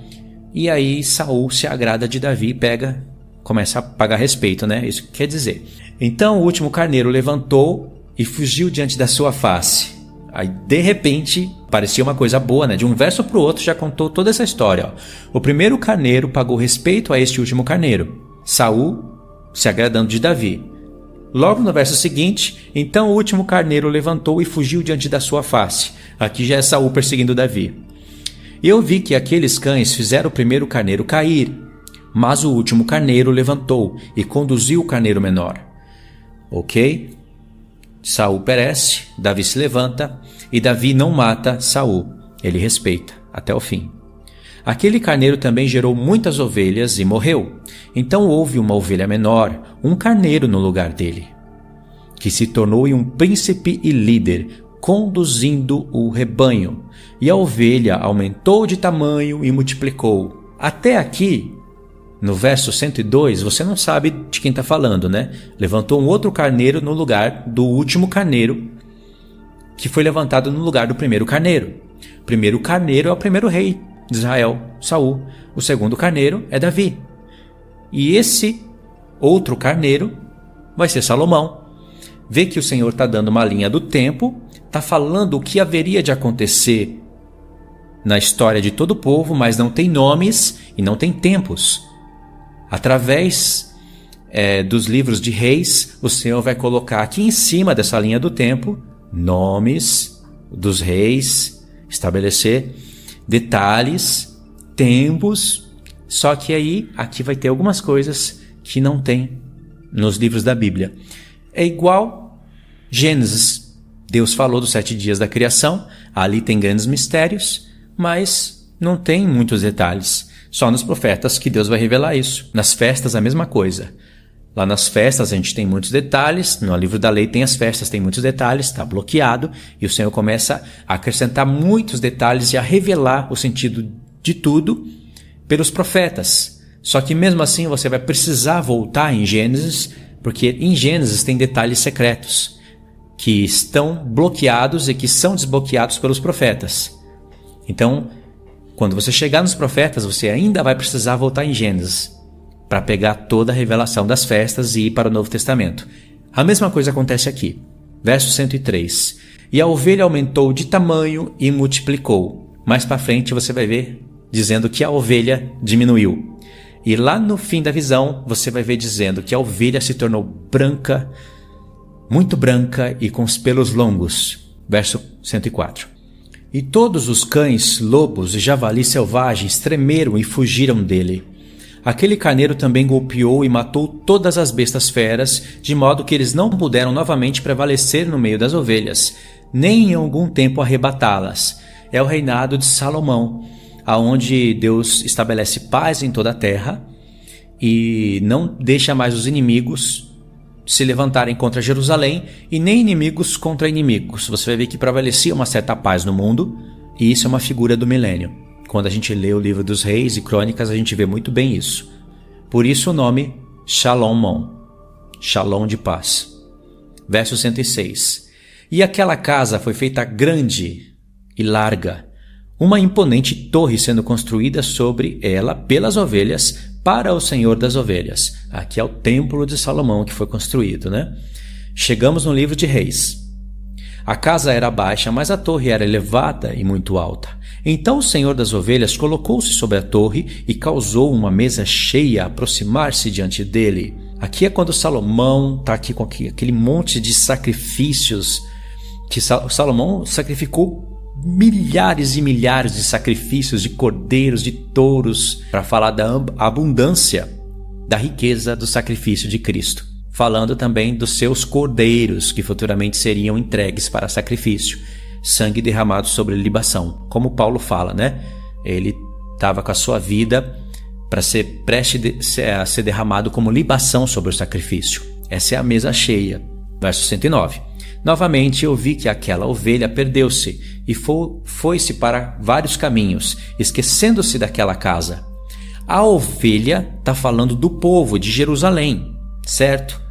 Speaker 5: E aí Saul se agrada de Davi e começa a pagar respeito, né? Isso quer dizer. Então o último carneiro levantou e fugiu diante da sua face. Aí, de repente, parecia uma coisa boa, né? De um verso para o outro já contou toda essa história. Ó. O primeiro carneiro pagou respeito a este último carneiro. Saul se agradando de Davi. Logo no verso seguinte, então o último carneiro levantou e fugiu diante da sua face. Aqui já é Saul perseguindo Davi. Eu vi que aqueles cães fizeram o primeiro carneiro cair, mas o último carneiro levantou e conduziu o carneiro menor. Ok? Saul perece, Davi se levanta e Davi não mata Saul, ele respeita até o fim. Aquele carneiro também gerou muitas ovelhas e morreu. Então houve uma ovelha menor, um carneiro no lugar dele, que se tornou um príncipe e líder, conduzindo o rebanho. E a ovelha aumentou de tamanho e multiplicou. Até aqui, no verso 102, você não sabe de quem está falando, né? Levantou um outro carneiro no lugar do último carneiro, que foi levantado no lugar do primeiro carneiro. O primeiro carneiro é o primeiro rei de Israel, Saul. O segundo carneiro é Davi. E esse outro carneiro vai ser Salomão. Vê que o Senhor está dando uma linha do tempo, está falando o que haveria de acontecer na história de todo o povo, mas não tem nomes e não tem tempos. Através dos livros de reis, o Senhor vai colocar aqui em cima dessa linha do tempo nomes dos reis, estabelecer detalhes, tempos, só que aí aqui vai ter algumas coisas que não tem nos livros da Bíblia. É igual Gênesis. Deus falou dos 7 dias da criação, ali tem grandes mistérios, mas não tem muitos detalhes. Só nos profetas que Deus vai revelar isso. Nas festas a mesma coisa. Lá nas festas a gente tem muitos detalhes, no livro da lei tem as festas, tem muitos detalhes, está bloqueado, e o Senhor começa a acrescentar muitos detalhes e a revelar o sentido de tudo pelos profetas. Só que mesmo assim você vai precisar voltar em Gênesis, porque em Gênesis tem detalhes secretos que estão bloqueados e que são desbloqueados pelos profetas. Então, quando você chegar nos profetas, você ainda vai precisar voltar em Gênesis para pegar toda a revelação das festas e ir para o Novo Testamento. A mesma coisa acontece aqui. Verso 103. E a ovelha aumentou de tamanho e multiplicou. Mais para frente você vai ver dizendo que a ovelha diminuiu. E lá no fim da visão você vai ver dizendo que a ovelha se tornou branca, muito branca e com os pelos longos. Verso 104. E todos os cães, lobos e javalis selvagens tremeram e fugiram dele. Aquele carneiro também golpeou e matou todas as bestas feras, de modo que eles não puderam novamente prevalecer no meio das ovelhas, nem em algum tempo arrebatá-las. É o reinado de Salomão, aonde Deus estabelece paz em toda a terra e não deixa mais os inimigos se levantarem contra Jerusalém e nem inimigos contra inimigos. Você vai ver que prevalecia uma certa paz no mundo, e isso é uma figura do milênio. Quando a gente lê o livro dos reis e crônicas, a gente vê muito bem isso. Por isso o nome Shalom, Shalom de paz. Verso 106. E aquela casa foi feita grande e larga, uma imponente torre sendo construída sobre ela pelas ovelhas para o Senhor das ovelhas. Aqui é o templo de Salomão que foi construído, né? Chegamos no livro de Reis. A casa era baixa, mas a torre era elevada e muito alta. Então o Senhor das ovelhas colocou-se sobre a torre e causou uma mesa cheia aproximar-se diante dele. Aqui é quando Salomão está aqui com aquele monte de sacrifícios, que Salomão sacrificou milhares e milhares de sacrifícios de cordeiros, de touros, para falar da abundância, da riqueza do sacrifício de Cristo. Falando também dos seus cordeiros, que futuramente seriam entregues para sacrifício, sangue derramado sobre libação. Como Paulo fala, né? Ele estava com a sua vida para ser prestes a ser derramado como libação sobre o sacrifício. Essa é a mesa cheia. Verso 109. Novamente eu vi que aquela ovelha perdeu-se e foi-se para vários caminhos, esquecendo-se daquela casa. A ovelha está falando do povo de Jerusalém, certo?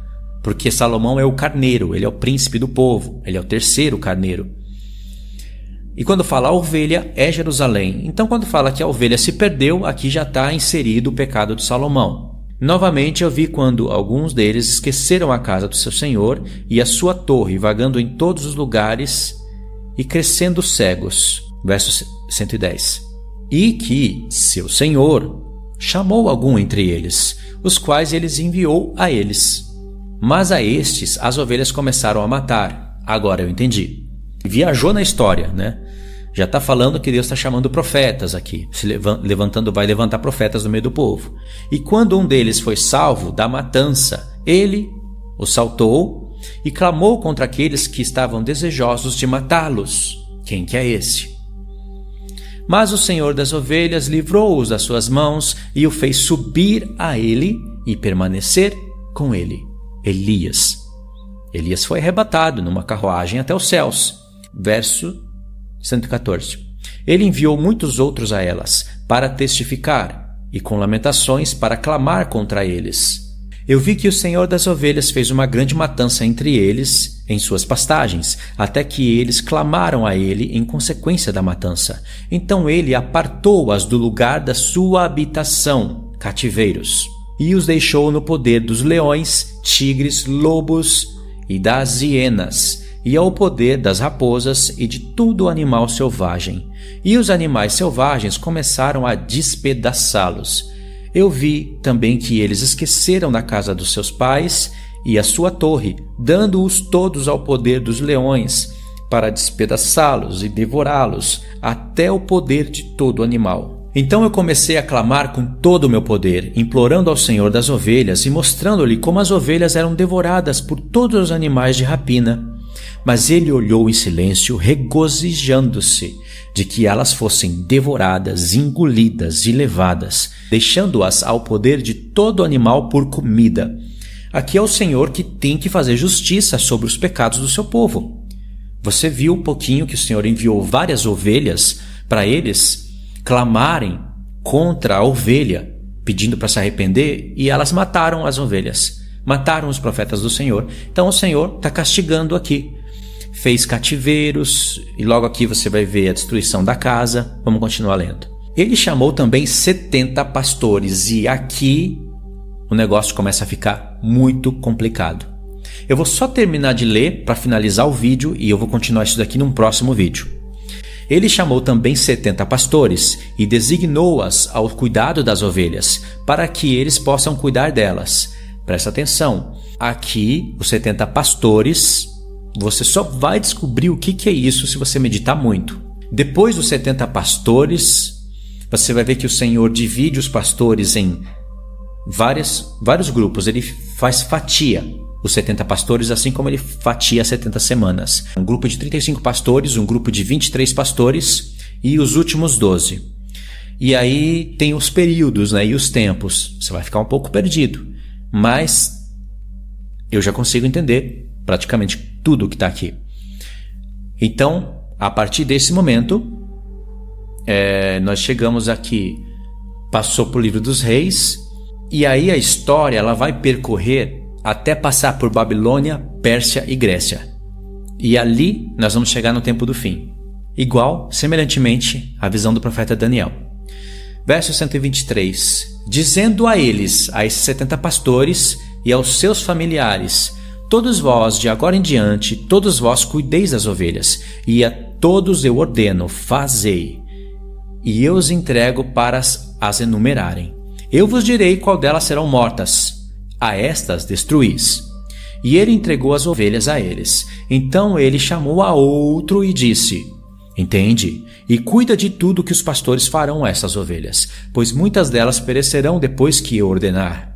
Speaker 5: Porque Salomão é o carneiro, ele é o príncipe do povo, ele é o terceiro carneiro. E quando fala a ovelha, é Jerusalém. Então, quando fala que a ovelha se perdeu, aqui já está inserido o pecado de Salomão. Novamente eu vi quando alguns deles esqueceram a casa do seu senhor e a sua torre, vagando em todos os lugares e crescendo cegos. Verso 110. E que seu senhor chamou algum entre eles, os quais eles enviou a eles. Mas a estes as ovelhas começaram a matar. Agora eu entendi. Viajou na história, né? Já está falando que Deus está chamando profetas aqui, vai levantar profetas no meio do povo. E quando um deles foi salvo da matança, ele o saltou e clamou contra aqueles que estavam desejosos de matá-los. Quem que é esse? Mas o Senhor das ovelhas livrou-os das suas mãos e o fez subir a ele e permanecer com ele. Elias foi arrebatado numa carruagem até os céus. Verso 114. Ele enviou muitos outros a elas para testificar e com lamentações para clamar contra eles. Eu vi que o Senhor das ovelhas fez uma grande matança entre eles em suas pastagens, até que eles clamaram a ele em consequência da matança. Então ele apartou-as do lugar da sua habitação, cativeiros, e os deixou no poder dos leões, tigres, lobos e das hienas, e ao poder das raposas e de todo animal selvagem. E os animais selvagens começaram a despedaçá-los. Eu vi também que eles esqueceram da casa dos seus pais e a sua torre, dando-os todos ao poder dos leões, para despedaçá-los e devorá-los, até o poder de todo animal. Então eu comecei a clamar com todo o meu poder, implorando ao Senhor das ovelhas e mostrando-lhe como as ovelhas eram devoradas por todos os animais de rapina. Mas ele olhou em silêncio, regozijando-se de que elas fossem devoradas, engolidas e levadas, deixando-as ao poder de todo animal por comida. Aqui é o Senhor que tem que fazer justiça sobre os pecados do seu povo. Você viu um pouquinho que o Senhor enviou várias ovelhas para eles clamarem contra a ovelha, pedindo para se arrepender, e elas mataram as ovelhas, mataram os profetas do Senhor. Então o Senhor está castigando aqui. Fez cativeiros, e logo aqui você vai ver a destruição da casa. Vamos continuar lendo. Ele chamou também 70 pastores, e aqui o negócio começa a ficar muito complicado. Eu vou só terminar de ler para finalizar o vídeo, e eu vou continuar isso daqui num próximo vídeo. Ele chamou também 70 pastores e designou-as ao cuidado das ovelhas, para que eles possam cuidar delas. Presta atenção, aqui os 70 pastores, você só vai descobrir o que é isso se você meditar muito. Depois dos 70 pastores, você vai ver que o Senhor divide os pastores em vários grupos. Ele faz fatia os 70 pastores, assim como ele fatia as 70 semanas. Um grupo de 35 pastores, um grupo de 23 pastores e os últimos 12. E aí tem os períodos, né, e os tempos. Você vai ficar um pouco perdido, mas eu já consigo entender praticamente tudo que está aqui. Então, a partir desse momento, nós chegamos aqui, passou para o livro dos reis, e aí a história ela vai percorrer até passar por Babilônia, Pérsia e Grécia. E ali nós vamos chegar no tempo do fim. Igual, semelhantemente, a visão do profeta Daniel. Verso 123. Dizendo a eles, a esses 70 pastores e aos seus familiares: todos vós, de agora em diante, todos vós cuideis das ovelhas, e a todos eu ordeno, fazei, e eu os entrego para as enumerarem. Eu vos direi qual delas serão mortas, a estas destruís. E ele entregou as ovelhas a eles. Então ele chamou a outro e disse: entende, e cuida de tudo que os pastores farão a essas ovelhas, pois muitas delas perecerão depois que eu ordenar.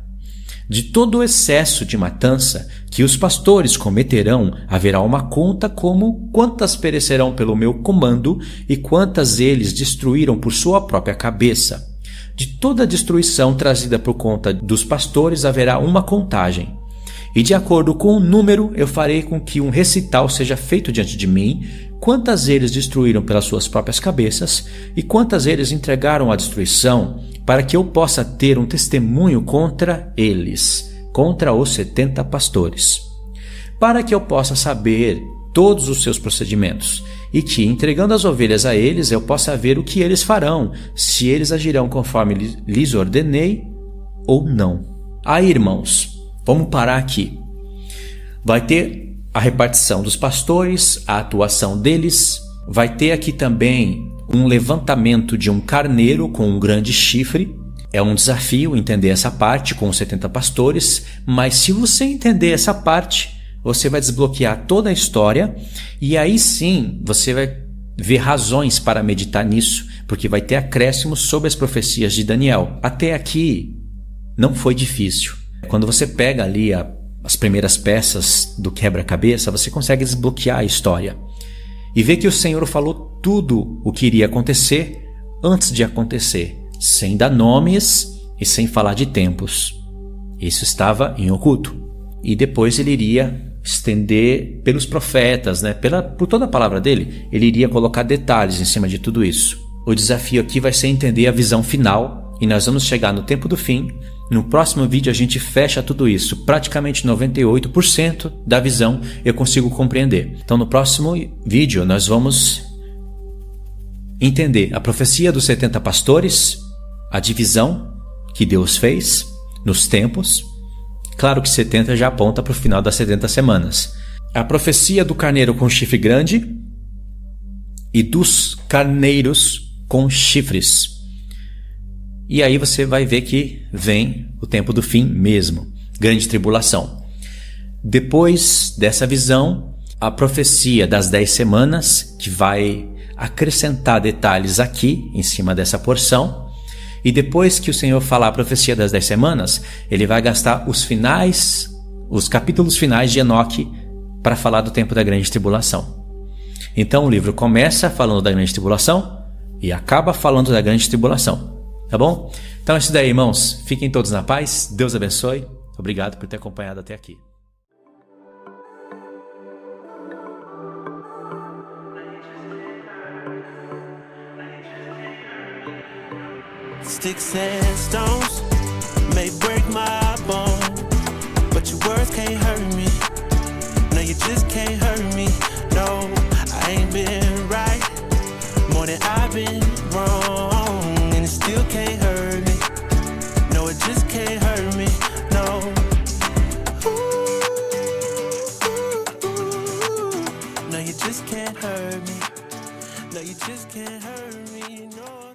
Speaker 5: De todo o excesso de matança que os pastores cometerão, haverá uma conta como quantas perecerão pelo meu comando e quantas eles destruíram por sua própria cabeça. De toda a destruição trazida por conta dos pastores haverá uma contagem. E de acordo com o número, eu farei com que um recital seja feito diante de mim, quantas eles destruíram pelas suas próprias cabeças e quantas eles entregaram à destruição, para que eu possa ter um testemunho contra eles, contra os 70 pastores, para que eu possa saber todos os seus procedimentos e que, entregando as ovelhas a eles, eu possa ver o que eles farão, se eles agirão conforme lhes ordenei ou não. Aí, irmãos, vamos parar aqui. Vai ter a repartição dos pastores, a atuação deles, vai ter aqui também um levantamento de um carneiro com um grande chifre. É um desafio entender essa parte com os 70 pastores, mas se você entender essa parte, você vai desbloquear toda a história e aí sim você vai ver razões para meditar nisso, porque vai ter acréscimos sobre as profecias de Daniel. Até aqui não foi difícil. Quando você pega ali as primeiras peças do quebra-cabeça, você consegue desbloquear a história e ver que o Senhor falou tudo o que iria acontecer antes de acontecer, sem dar nomes e sem falar de tempos. Isso estava em oculto. E depois ele iria estender pelos profetas, por toda a palavra dele, ele iria colocar detalhes em cima de tudo isso. O desafio aqui vai ser entender a visão final e nós vamos chegar no tempo do fim. No próximo vídeo a gente fecha tudo isso, praticamente 98% da visão eu consigo compreender. Então no próximo vídeo nós vamos entender a profecia dos 70 pastores, a divisão que Deus fez nos tempos. Claro que 70 já aponta para o final das 70 semanas. A profecia do carneiro com chifre grande e dos carneiros com chifres. E aí você vai ver que vem o tempo do fim mesmo, grande tribulação. Depois dessa visão, a profecia das 10 semanas, que vai acrescentar detalhes aqui em cima dessa porção. E depois que o Senhor falar a profecia das 10 semanas, ele vai gastar os capítulos finais de Enoque para falar do tempo da grande tribulação. Então o livro começa falando da grande tribulação e acaba falando da grande tribulação. Tá bom? Então é isso daí, irmãos. Fiquem todos na paz. Deus abençoe. Obrigado por ter acompanhado até aqui.
Speaker 6: Sticks and stones may break my bone, but your words can't hurt me. No, you just can't hurt me. No, I ain't been right more than I've been wrong, and it still can't hurt me. No, it just can't hurt me. No. No, you just can't hurt me. No, you just can't hurt me. No.